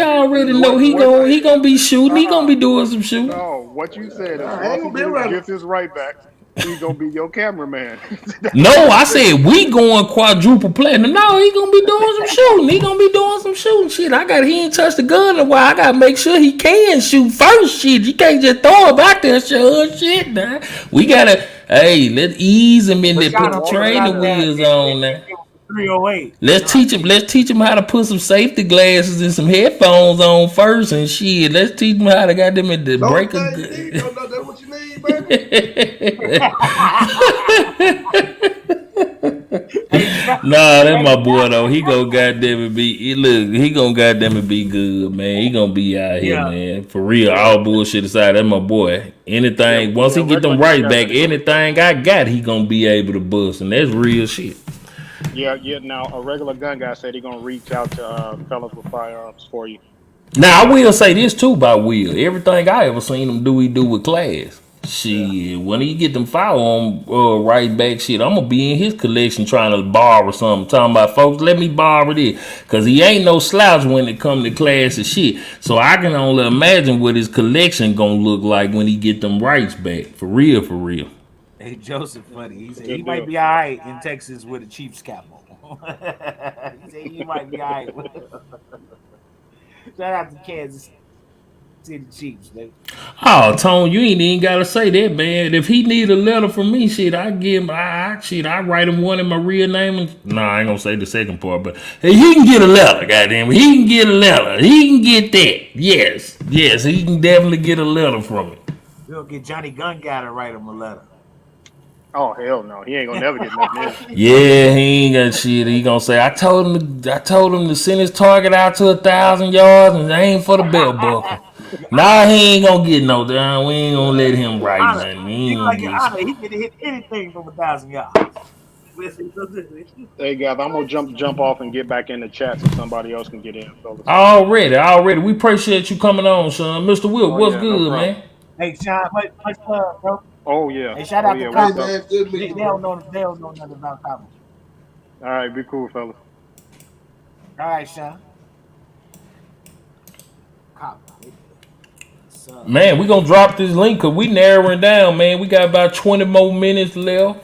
already know he gonna be shooting. He gonna be doing some shooting. No, what you said is I ain't once he gonna be around. gets his right back, he gonna be your cameraman. That's No, what you I said. said we going quadruple platinum. No, he gonna be doing some shooting. He gonna be doing some shooting. Shit, he ain't touched the gun in a while. I gotta make sure he can shoot first. Shit, you can't just throw him out there. Shit, nah. We gotta, let's ease him in there. Put the training wheels on now. 308. Let's teach him how to put some safety glasses and some headphones on first and shit. Let's teach him how to got them in the break a good. That's what you need, baby. Nah, that's my boy though. He gonna goddamn it be. Look, he gonna goddamn it be good, man. He gonna be out here, man. For real, all bullshit aside, that's my boy. Anything once he get them rights back, anything I got, he gonna be able to bust, and that's real shit. Yeah. Now a regular gun guy said he gonna reach out to fellas with firearms for you. Now I will say this too about Will. Everything I ever seen him do, he do with class. Shit, when he get them firearm right back, shit, I'm gonna be in his collection trying to borrow something. Talking about folks, let me borrow this, cause he ain't no slouch when it come to class and shit. So I can only imagine what his collection gonna look like when he get them rights back. For real, for real. Hey, Joseph, funny. He said Good he might deal. be all right in Texas with a Chiefs cap on. He said he might be all right. Shout out to Kansas City Chiefs, baby. Oh, Tone, you ain't even gotta say that, man. If he need a letter from me, shit, I give him. I write him one in my real name. I ain't gonna say the second part, but hey, he can get a letter. Goddamn, he can get a letter. He can get that. Yes, he can definitely get a letter from it. We'll get Johnny Gun guy to write him a letter. Oh hell no, he ain't gonna never get nothing in. Yeah, he ain't got shit. He gonna say I told him to send his target out to 1,000 yards and aim for the belt buckle. Nah, he ain't gonna get no down. We ain't gonna let him write nothing. He ain't gonna get He can hit anything from 1,000 yards. Hey guys, I'm gonna jump off and get back in the chat so somebody else can get in, fellas. Already. We appreciate you coming on, son. Mr. Will, Oh what's yeah, no good, problem. man? Hey, Sean, much love, bro. Oh yeah. Hey, shout Oh out yeah. to What's Hey, Copper. up? man, good They meeting you, don't bro. know nothing about Copper. All right, be cool, fellas. All right, Sean. Copper. So, Man, we gonna drop this link because we narrowing down, man. We got about 20 more minutes left,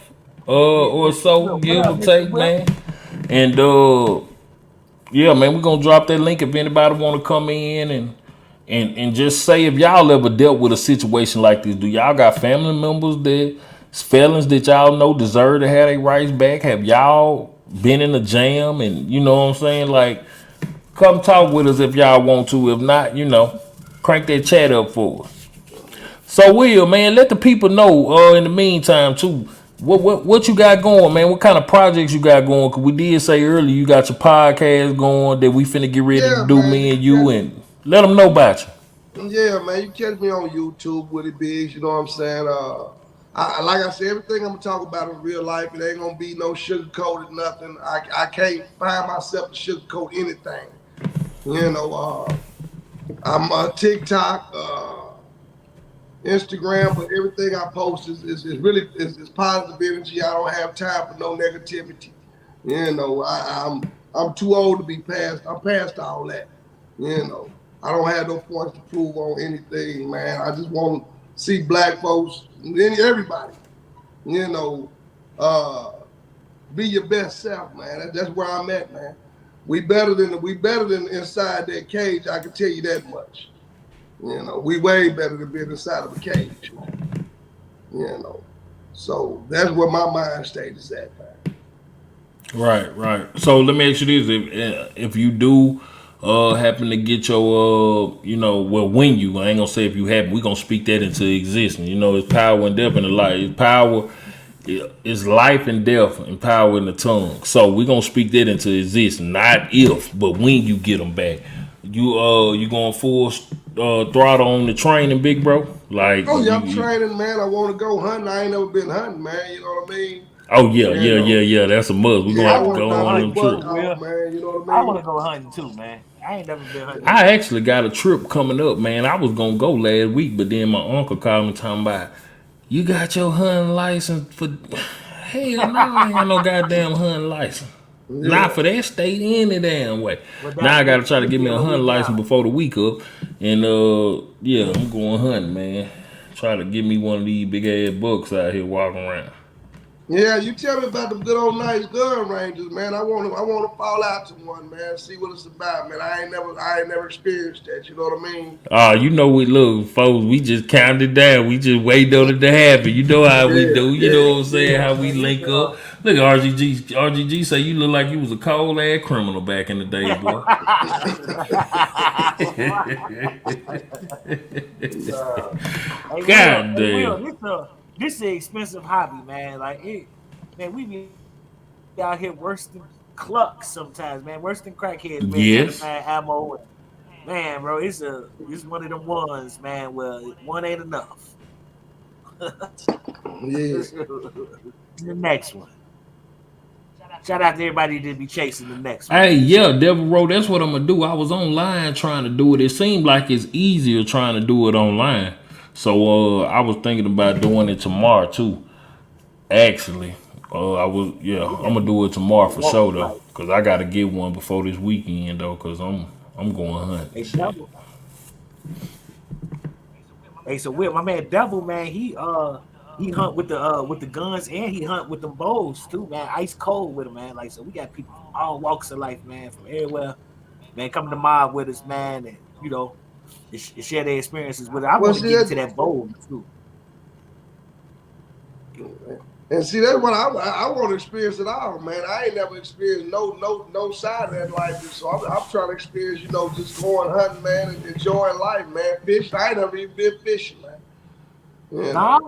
or so, give or take, man. And yeah, man, we gonna drop that link if anybody want to come in and just say if y'all ever dealt with a situation like this. Do y'all got family members that felons that y'all know deserve to have their rights back? Have y'all been in a jam and you know what I'm saying? Like, come talk with us if y'all want to. If not, crank that chat up for us. So Will, man, let the people know in the meantime too. What you got going, man? What kind of projects you got going? Cause we did say earlier you got your podcast going that we finna get ready to Yeah, do, man. me and you, and let them know about you. Yeah, man. You catch me on YouTube with it, Biggs. You know what I'm saying? Like I said, everything I'm gonna talk about in real life, it ain't gonna be no sugarcoated nothing. I can't find myself to sugarcoat anything. I'm on TikTok, Instagram, but everything I post is really is positive energy. I don't have time for no negativity. I'm too old to be past. I'm past all that. I don't have no points to prove on anything, man. I just want to see black folks, everybody, be your best self, man. That's where I'm at, man. We better than inside that cage. I can tell you that much. We way better than being inside of a cage, man. So that's where my mind state is at, man. Right. So let me ask you this: if you do happen to get your when you, I ain't gonna say if you happen, we gonna speak that into existence. It's power and death in the life. It's power. It's life and death and power in the tongue. So we're gonna speak that into existence, not if, but when you get them back. You going full throttle on the training, big bro? Like Oh yeah, I'm training, man. I want to go hunting. I ain't never been hunting, man. You know what I mean? oh yeah, You yeah, yeah, know, yeah. That's a must. We're gonna yeah, I I have to want want to to go go knock on this them hunting buck trips. too, off, Will. man. You know what I I want mean? to go hunting too, man. I ain't never been hunting I either. actually got a trip coming up, man. I was gonna go last week, but then my uncle called me talking about you got your hunting license for hell no, I ain't got no goddamn hunting license. Not Yeah. for that state any damn way. Well, Now I that gotta try to you get me get a a hunting week license now. before the week up. And yeah, I'm going hunting, man. Try to get me one of these big ass bucks out here walking around. Yeah, you tell me about them good old nice gun ranges, man. I want to fall out to one, man. See what it's about, man. I ain't never experienced that. You know what I mean? You know we look, folks. We just counted down. We just wait on it to happen. You know how we Yeah, do. You know yeah, what I'm saying? yeah. How we Man, link up. Look at RGG. RGG say you look like you was a cold ass criminal back in the day, boy. Nah. hey, Will. God Hey, Will. damn. This is an expensive hobby, man. Like it, man. We be out here worse than clucks sometimes, man. Worse than crackheads, man. Trying to Yes. find ammo. And, man, bro, it's one of them ones, man. Well, one ain't enough. Yeah. The next one. Shout out to everybody that be chasing the next one, Hey, man. yeah, Devil Row, that's what I'm gonna do. I was online trying to do it. It seemed like it's easier trying to do it online. So I was thinking about doing it tomorrow too. Actually. We I'm got gonna do it tomorrow for walk sure though. like Cause I gotta get one before this weekend though, cause I'm going hunting. a Shit. devil. Hey, so Will, my man Devil, man, he hunt with the guns and he hunt with them bows too, man. Ice cold with him, man. Like so, we got people from all walks of life, man, from everywhere, man, coming to mob with us, man, and share their experiences with it. I Well, want to see get into that, that bowl too. and see that's what I want to experience it all, man. I ain't never experienced no side of that life, so I'm trying to experience, just going hunting, man, and enjoying life, man. Fishing, I ain't never even been fishing, man. You Nah,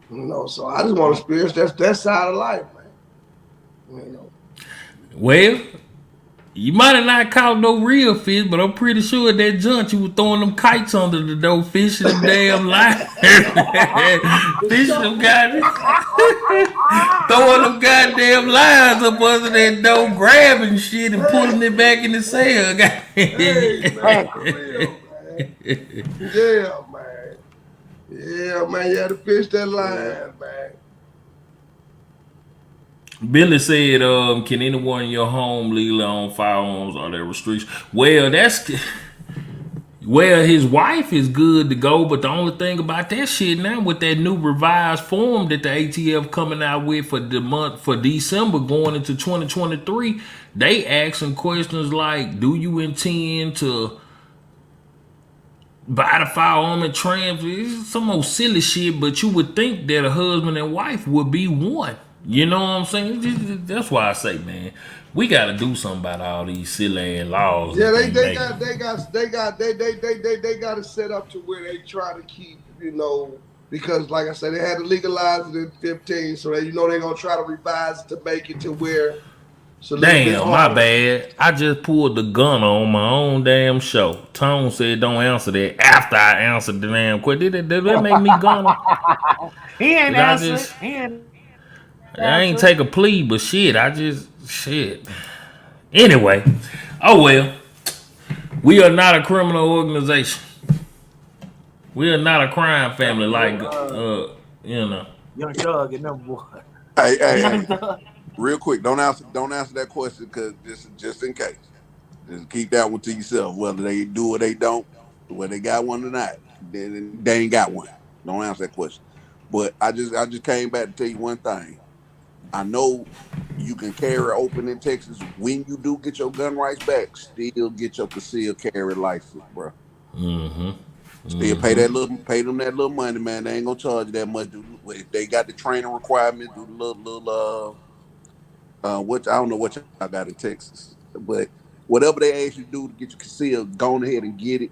know, so I just want to experience that side of life, man. You know. Well, you might have not caught no real fish, but I'm pretty sure that junk you were throwing them kites under the door, fishing them damn lines, fishing them goddamn, throwing them goddamn lines up under that door, grabbing shit and pulling it back in the cell. Hey, man, hey, for real, man. Yeah, man. Yeah, man. You had to fish that line, man. Billy said, can anyone in your home legally own firearms? Are there restrictions? Well, his wife is good to go, but the only thing about that shit now with that new revised form that the ATF coming out with for the month for December going into 2023, they asking questions like, do you intend to buy the firearm and transfer? It's some old silly shit, but you would think that a husband and wife would be one. You know what I'm saying? That's why I say, man, we got to do something about all these silly ass laws Yeah, that they they they making. got they got they got they got it set up to where they try to keep, because like I said, they had to legalize it in 15, so they're gonna try to revise it to make it to where it's a little bit Damn, my harder. bad. I just pulled the gun on my own damn show. Tone said don't answer that after I answered the damn question. Did that make me gunner? he ain't Did I answered. just He ain't I ain't answered. take a plea, but shit, I just shit. Anyway, oh well. We are not a criminal organization. We are not a crime family like you know. Young Thug and them boy. Hey, hey, Young hey. Thug. Real quick, don't answer that question because just in case. Just keep that one to yourself. Whether they do or they don't, whether they got one or not, they ain't got one. Don't answer that question. But I just came back to tell you one thing. I know you can carry open in Texas. When you do get your gun rights back, still get your concealed carry license, bro. Mm-hmm. Still pay them that little money, man. They ain't gonna charge you that much. If they got the training requirement, do the little what I don't know what y'all got in Texas, but whatever they ask you to do to get you concealed, go on ahead and get it.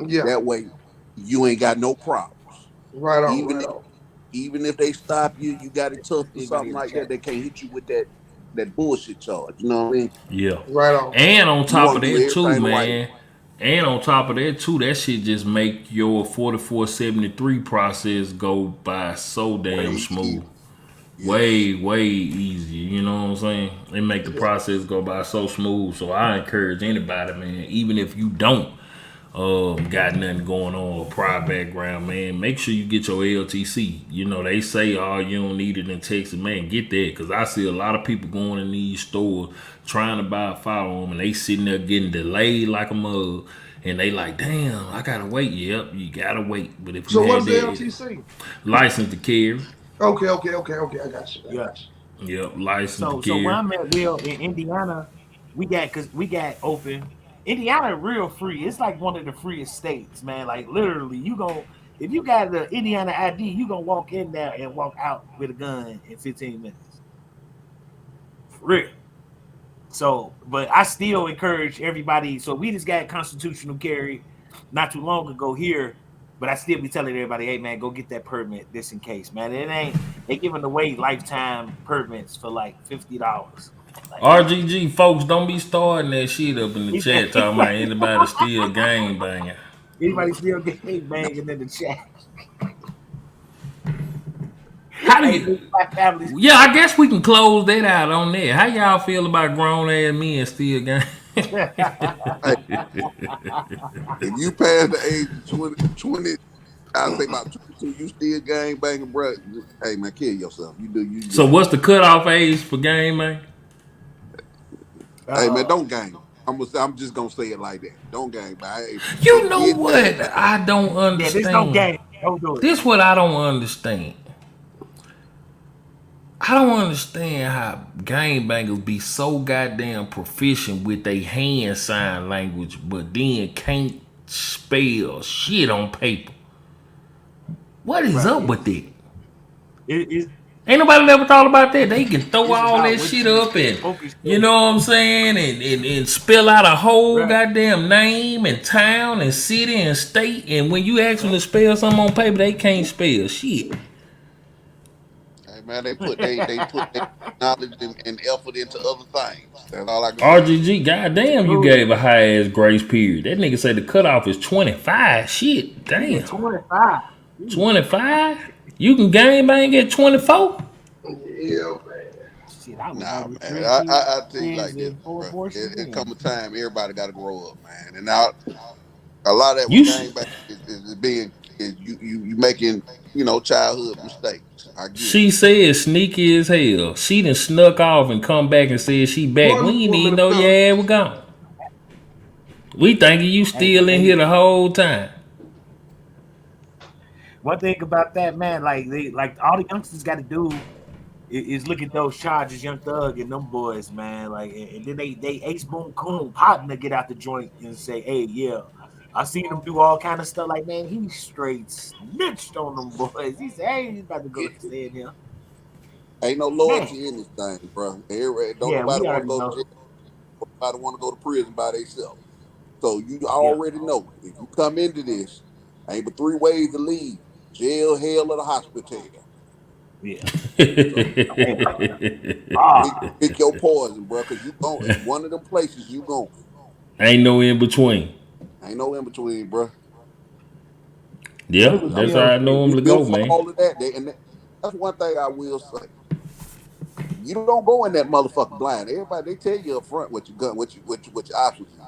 Yeah, That way, you ain't got no problems. right on, Even right if, on. Even if they stop you, you got it tough or Everybody in the something like chat. that. They can't hit you with that bullshit charge. You know what I mean? Yeah. Right on. And on You top want of to do that too, everything the right way. man. And on top of that too, that shit just make your 4473 process go by so Way damn easy. smooth. Yes. Way easier. You know what I'm saying? It make the Yeah. process go by so smooth. So I encourage anybody, man, even if you don't got nothing going on or prior background, man, make sure you get your LTC. You know, they say, oh, you don't need it in Texas, man, get that. Because I see a lot of people going in these stores trying to buy a firearm and they sitting there getting delayed like a mug. And they like, damn, I gotta wait. Yep, you gotta wait. But if you So had what's the that LTC? license to carry, Okay. I got you. yep, license to So where carry. I'm at, Will, in Indiana, we got open. Indiana real free. It's like one of the freest states, man. Like literally, you go if you got the Indiana ID, you gonna walk in there and walk out with a gun in 15 minutes. For real. So, but I still encourage everybody. So we just got constitutional carry not too long ago here, but I still be telling everybody, hey man, go get that permit just in case, man. It ain't they giving away lifetime permits for like $50. Like, hey man, RGG folks, don't be starting that shit up in the chat talking about anybody still gang banging. anybody still get banging in the chat? How do Hey, you? my family's Yeah, I guess we can close that out on there. How y'all feel about grown ass men still gang? Hey, if you pass the age of 20, I say about 22, you still gang banging, bro. Hey man, kill yourself. You do you So good. what's the cutoff age for gang, man? Hey man, uh, don't gang. I'm just gonna say it like that. Don't gang bang. If You you know get gang what? bang, I don't yeah, there's no understand. game. Don't do it. This what I don't understand. I don't understand how gangbangers be so goddamn proficient with their hand sign language, but then can't spell shit on paper. What is Bro, up with it? it Ain't nobody never thought about that. They can throw it's all about that what shit you up and focus you on. know what I'm saying, and spell out a whole Right. goddamn name and town and city and state. And when you ask them to spell something on paper, they can't spell shit. hey man, they put their knowledge and effort into other things. That's all I can say. RGG, goddamn, you Dude, gave a high ass grace period. That nigga say the cutoff is 25. Shit, he said damn. 25. 25? You can game bang at 24? Yeah, man. Shit, I was Nah, only man. three I tell you kids like this, and four bro. abortions It come in. a time everybody got to grow up, man. And now a lot of that You with sh- gangbang is being is you making childhood mistakes. I get it. She said sneaky as hell. She done snuck off and come back and said she back. We ain't Wonderful even minute, know your fella. ass was gone. We thinking you Hey, still in here hey, the whole time. one thing about that, man, like all the youngsters got to do is look at those charges, Young Thug and them boys, man. Like, and then they Ace Boon Coon partner get out the joint and say, hey, yeah, I seen him do all kind of stuff. Like, man, he straight snitched on them boys. He said, hey, he's about to go stay in here, Ain't no man. loyalty in this thing, bro. Don't Yeah, nobody we want to already go to know. jail. Nobody want to go to prison by themselves. So you Yeah, already know if you come into this, ain't but three ways to leave: jail, hell, or the hospital. yeah. So, hey, Ain't Pick your poison, bro, because you going one of them places you going. no in between. Ain't no in between, bro. Yeah, niggas that's how still I And know him you to built go, for man. all of that. That's one thing I will say. You don't go in that motherfucker blind. Everybody they tell you up front what you got, what your options is.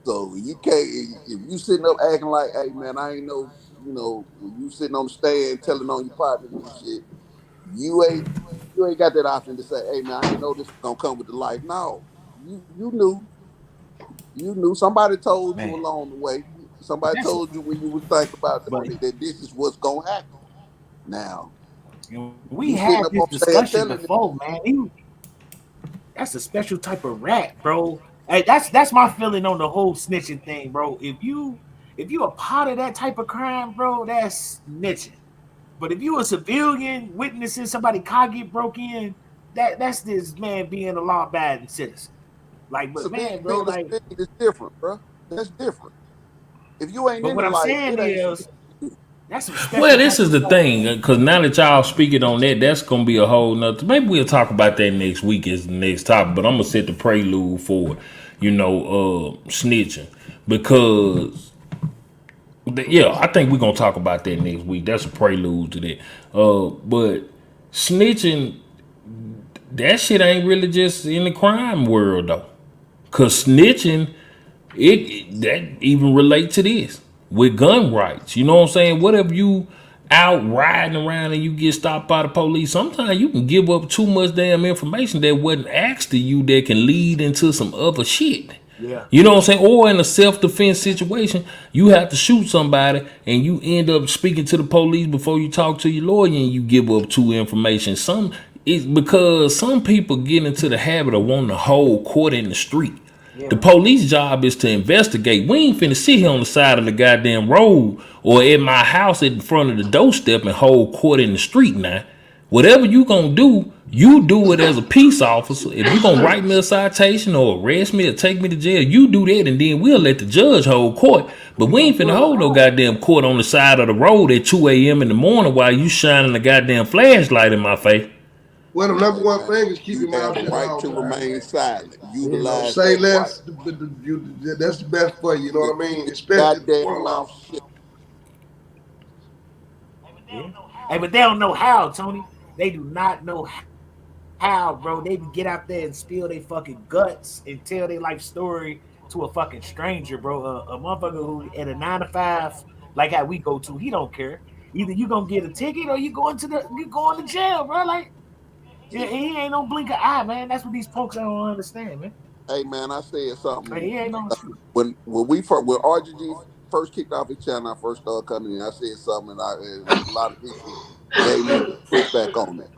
So you can't if you sitting up acting like, hey man, I ain't know, when you sitting on the stand telling on your partners and shit, you ain't you ain't got that option to say, hey man, I ain't know this was gonna come with the life. No, you knew somebody told you man. along the way. But Somebody that's told you when you was thinking about but doing it that this is what's gonna happen. Now we you sitting had up this on stand discussion telling it. before, man. That's a special type of rat, bro. Hey, that's my feeling on the whole snitching thing, bro. If you a part of that type of crime, bro, that's snitching. But if you a civilian witnessing somebody car get broke in, that's this man being a law abiding citizen. Like, but Civilian man, bro, being a like, civilian is different, bro. That's different. If you ain't but in what the I'm life, saying it ain't shit is, to you. That's some special Well, type this is of the stuff. thing, because now that y'all speaking on that, that's gonna be a whole nother. Maybe we'll talk about that next week as the next topic. But I'm gonna set the prelude for, snitching because, yeah, I think we're gonna talk about that next week. That's a prelude to that. But snitching, that shit ain't really just in the crime world though, cause snitching it that even relate to this with gun rights. You know what I'm saying? Whatever you out riding around and you get stopped by the police, sometimes you can give up too much damn information that wasn't asked to you that can lead into some other shit. Yeah. You know what I'm saying? Or in a self-defense situation, you have to shoot somebody and you end up speaking to the police before you talk to your lawyer and you give up too information. It's because some people get into the habit of wanting to hold court in the street. The Yeah. police job is to investigate. We ain't finna sit here on the side of the goddamn road or at my house in front of the doorstep and hold court in the street now. Whatever you gonna do, you do it as a peace officer. If you gonna write me a citation or arrest me or take me to jail, you do that and then we'll let the judge hold court. But we ain't finna hold no goddamn court on the side of the road at 2 a.m. in the morning while you shining a goddamn flashlight in my face. Well, the number one Man, thing is keep you your have mouth the shut at right all to times. remain silent. You know, Utilize say that right. less. That's the best for you. You know what I mean? Especially the Goddamn world mouth law. shut. Yeah. Hey, but they don't know how, Tony. They do not know how, bro. They can get out there and spill their fucking guts and tell their life story to a fucking stranger, bro. A motherfucker who at a 9 to 5, like how we go to, he don't care. Either you gonna get a ticket or you going to jail, bro. Like yeah, he ain't no blink of eye, man. That's what these folks don't understand, man. Hey man, I said Like, something he ain't no shit. when RGG first kicked off his channel. I first started coming in. I said something, and a lot of people gave me pushback on it.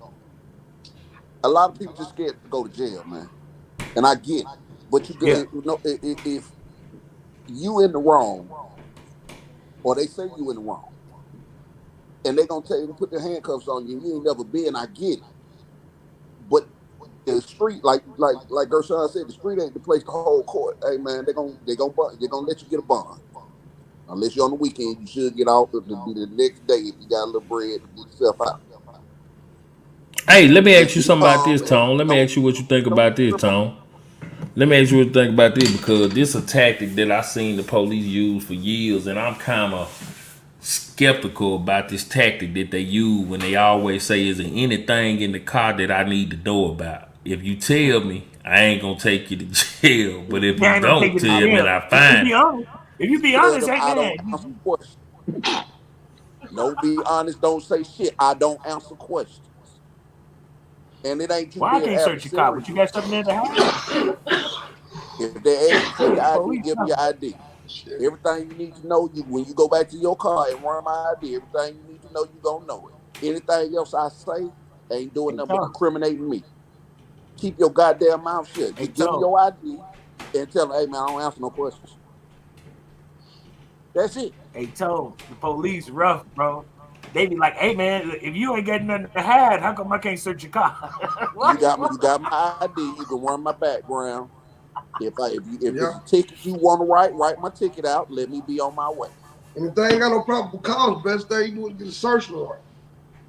A lot of people just scared to go to jail, man, and I get it. But Yeah. if you in the wrong, or they say you in the wrong, and they gonna tell you to put their handcuffs on you, and you ain't never been. I get it, but the street, like Gershon said, the street ain't the place to hold court. Hey man, they gonna let you get a bond. Unless you're on the weekend, you should get out the next day if you got a little bread to get yourself out. Hey, let me And ask you something about this, and Tone. Let me ask you what you think about this, Tone. Let me ask you what you think about this because this is a tactic that I seen the police use for years, and I'm kind of skeptical about this tactic that they use when they always say, "Is there anything in the car that I need to know about?" If you tell me, I ain't gonna take you to jail. But if Yeah, you I ain't gonna take don't you to tell me and jail. I If you find be it, honest, if you be tell honest, them hey I don't man, answer questions. No, be honest. Don't say shit. I don't answer questions. And it ain't you well, I being can't search your car, but you adversarial. got something there to hide. If they ask you for your The ID, police give them know. your ID. Shit. Everything you need to know, you when you go back to your car and run my ID, everything you need to know, you gonna know it. Anything else I say ain't doing Hey nothing but Tom, incriminating me. Keep your goddamn mouth shut. hey Just give them Tom, your ID and tell them, hey man, I don't answer no questions. That's it. hey Tom. The police rough, bro. They be like, hey man, if you ain't got nothing to hide, how come I can't search your car? You What? got me. You got my ID. You can run my background. If Yeah. it's a ticket you want to write my ticket out. Let me be on my way. And if they ain't got no probable cause, best thing you do is get a search warrant.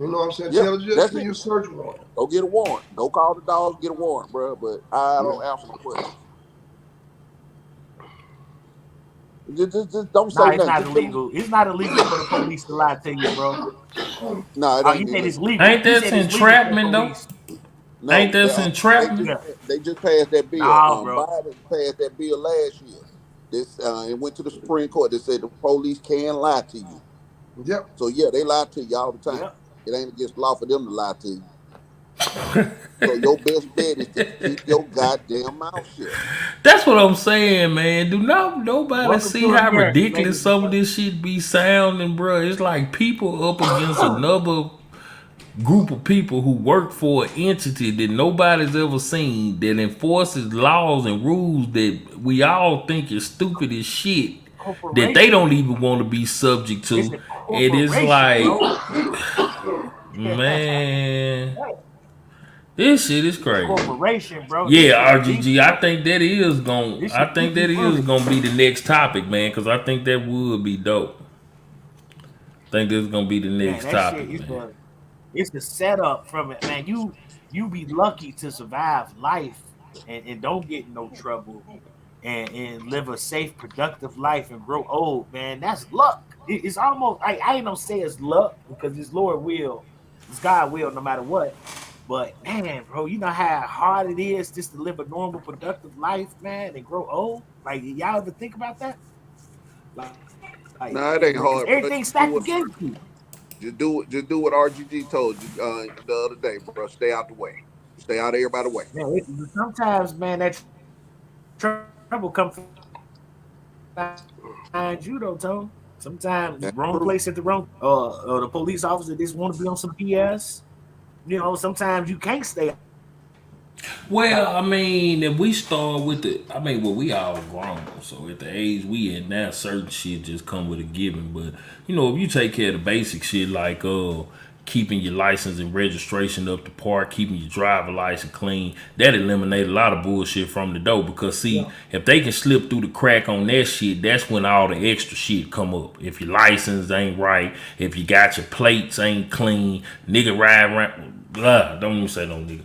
You know what I'm saying? Yep, Tell the judge that's give it. you a search warrant. Go get a warrant. Go call the dogs. Get a warrant, bro. But I Yeah. don't answer no questions. Just don't say Nah, it's nothing. not Just give them. illegal. It's not illegal for the police to lie to you, bro. No, it Oh, ain't you said it's illegal. legal. ain't You that said it's legal for the entrapment though? police. Ain't No, that entrapment? Yeah. they just passed that bill. Nah, bro. Biden passed that bill last year. This it went to the Supreme Court. They said the police can lie to you. Yep. So yeah, they lie to you all the time. Yep. It ain't against the law for them to lie to you. So your best bet is to keep your goddamn mouth shut. That's what I'm saying, man. Do not nobody Welcome see to how America, ridiculous ladies and some of this shit be sounding, bro? It's like people up against gentlemen. another group of people who work for an entity that nobody's ever seen that enforces laws and rules that we all think is stupid as shit that they Corporation. don't even want to be subject It's to. a It is corporation, like, bro. man, this shit is It's a crazy. corporation, bro. This Yeah, shit deep, RGG. bro. This I shit think deeply that is rooted. gonna be the next topic, man. Because I think that would be dope. Think this is gonna be the Man, next that shit topic, is man. the setup from it, man. You be lucky to survive life and don't get in no trouble and live a safe, productive life and grow old, man. That's luck. It's almost I ain't gonna say it's luck because it's Lord will, it's God will, no matter what. But man, bro, you know how hard it is just to live a normal, productive life, man, and grow old. Like y'all ever think about that? Like, Nah, it because ain't hard, everything's bro. Just stacked do what against you. just do what RGG told you the other day, bro. Stay out the way. Stay out of everybody's way. Man, sometimes, man, that trouble come find you though, Tone. Sometimes That's wrong true. place at the wrong, or the police officer just want to be on some BS. You know, sometimes you can't stay out the way. Well, I mean, if we start with well, we all grown, so at the age we in now, certain shit just come with a given. But if you take care of the basic shit like keeping your license and registration up to par, keeping your driver license clean, that eliminate a lot of bullshit from the door. Because see, Yeah. if they can slip through the crack on that shit, that's when all the extra shit come up. If your license ain't right, if you got your plates ain't clean, nigga ride around, blah, don't even say no nigga.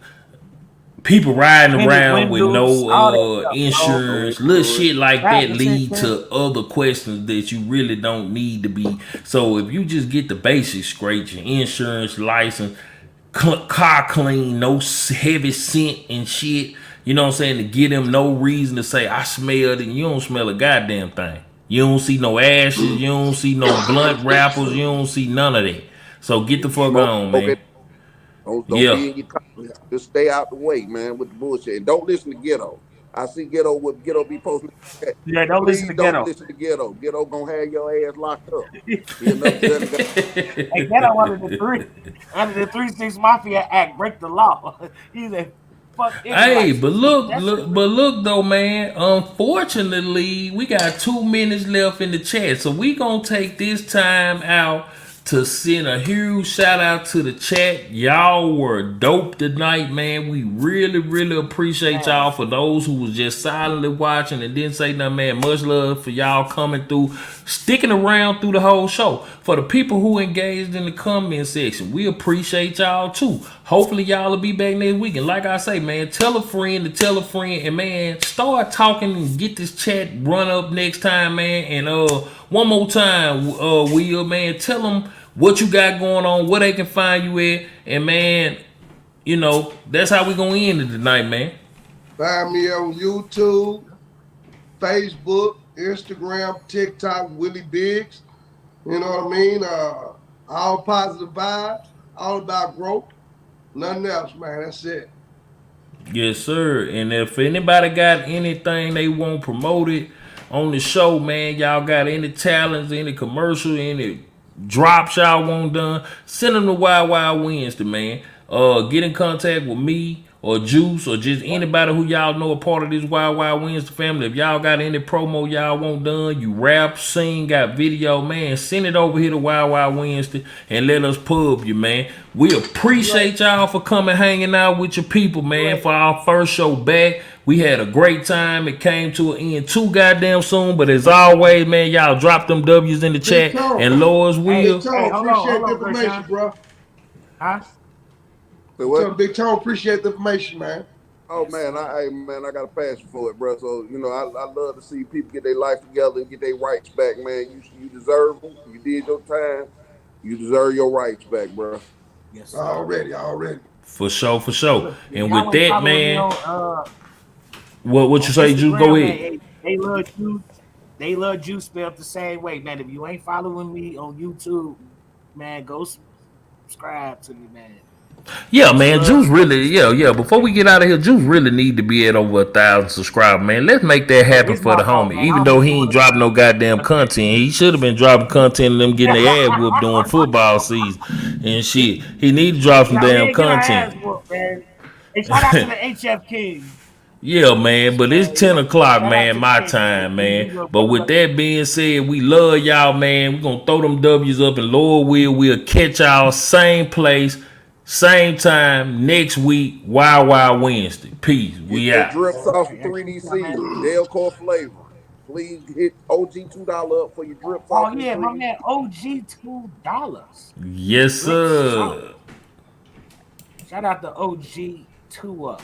People riding Tinted around with windows, all that no stuff, bro. No insurance, little insurance. shit like that Traffic lead safety. to other questions that you really don't need to be. So if you just get the basics straight, your insurance, license, car clean, no heavy scent and shit, you know what I'm saying, to get them no reason to say, I smelled it. You don't smell a goddamn thing. You don't see no ashes. You don't see no blunt wrappers. You don't see none of that. So get the fuck Smoke on, it. man. Don't Yeah. be in your car. Just stay out the way, man, with the bullshit. And don't listen to Ghetto. I see Ghetto with Ghetto be posting. Yeah, don't listen Please to don't ghetto. listen to Ghetto. Ghetto gonna have your ass locked up. He another gun guy. Hey, ghetto under the 3-6 Mafia Act, break the law. He's a fuck Hey, Israelites. That's but look though, man. Unfortunately, we got 2 minutes left in the chat, so we gonna take this time out to send a huge shout out to the chat. Y'all were dope tonight, man. We really, really appreciate man. y'all. For those who was just silently watching and didn't say nothing, man, much love for y'all coming through, sticking around through the whole show. For the people who engaged in the comment section, we appreciate y'all too. Hopefully y'all will be back next week. And like I say, man, tell a friend to tell a friend, and man, start talking and get this chat run up next time, man. And one more time, Will, man, tell them what you got going on, where they can find you at, and man, that's how we gonna end it tonight, man. Find me on YouTube, Facebook, Instagram, TikTok, Willie Biggs. You know what I mean? All positive vibes, all about growth. Nothing else, man. That's it. Yes, sir. And if anybody got anything they want promoted on the show, man, y'all got any talents, any commercial, any drops y'all want done, send them to Wild Wild Wednesday, man. Get in contact with me or Juice or just anybody who y'all know a part of this Wild Wild Wednesday family. If y'all got any promo y'all want done, you rap, sing, got video, man, send it over here to Wild Wild Wednesday and let us pub you, man. We appreciate y'all for coming hanging out with your people, man, for our first show back. We had a great time. It came to an end too goddamn soon. But as always, man, y'all drop them W's in the Big chat. And Tone. Lord's Hey, Big will. hey, Tone, hold on, appreciate the information, Gershawn. bro. Huh? So what? Big Tone, appreciate the information, man. Oh man, I got a passion for it, bro. So I love to see people get their life together and get their rights back, man. You deserve them. You did your time. You deserve your rights back, bro. Yes, sir. Already. For sure, for sure. Look, if And y'all with ain't that, following me man, on what you say, Juice? Go Instagram, man, ahead. they love you. They love Juice spelled the same way, man. If you ain't following me on YouTube, man, go subscribe to me, man. Yeah, Much man, love. Juice really, yeah. Before we get out of here, Juice really need to be at over 1,000 subscribers, man. Let's make that Yeah, happen it's for my the fault, homie. man. Even I'll though be he doing ain't dropping no goddamn content, he should have been dropping content and them getting their ass whooped during football season and shit. He need to drop some Yeah, we damn ain't get our content. ass whooped, man. Hey, shout out to the HF King. Yeah, man, but it's Man, 10 o'clock, shout out man, to the my King. time, He man. your But with brother. that being said, we love y'all, man. We're going to throw them W's up, and Lord we'll catch y'all same place, same time next week, Wild Wild Wednesday. Peace. Get We that out. drip All sauce right, with that's 3D what's up, man. seasoning, Delcore flavor. Please hit OG $2 up for your drip Oh softening yeah, my cream. man OG $2. Yes, Drip sir. soft. Shout out to OG 2 up.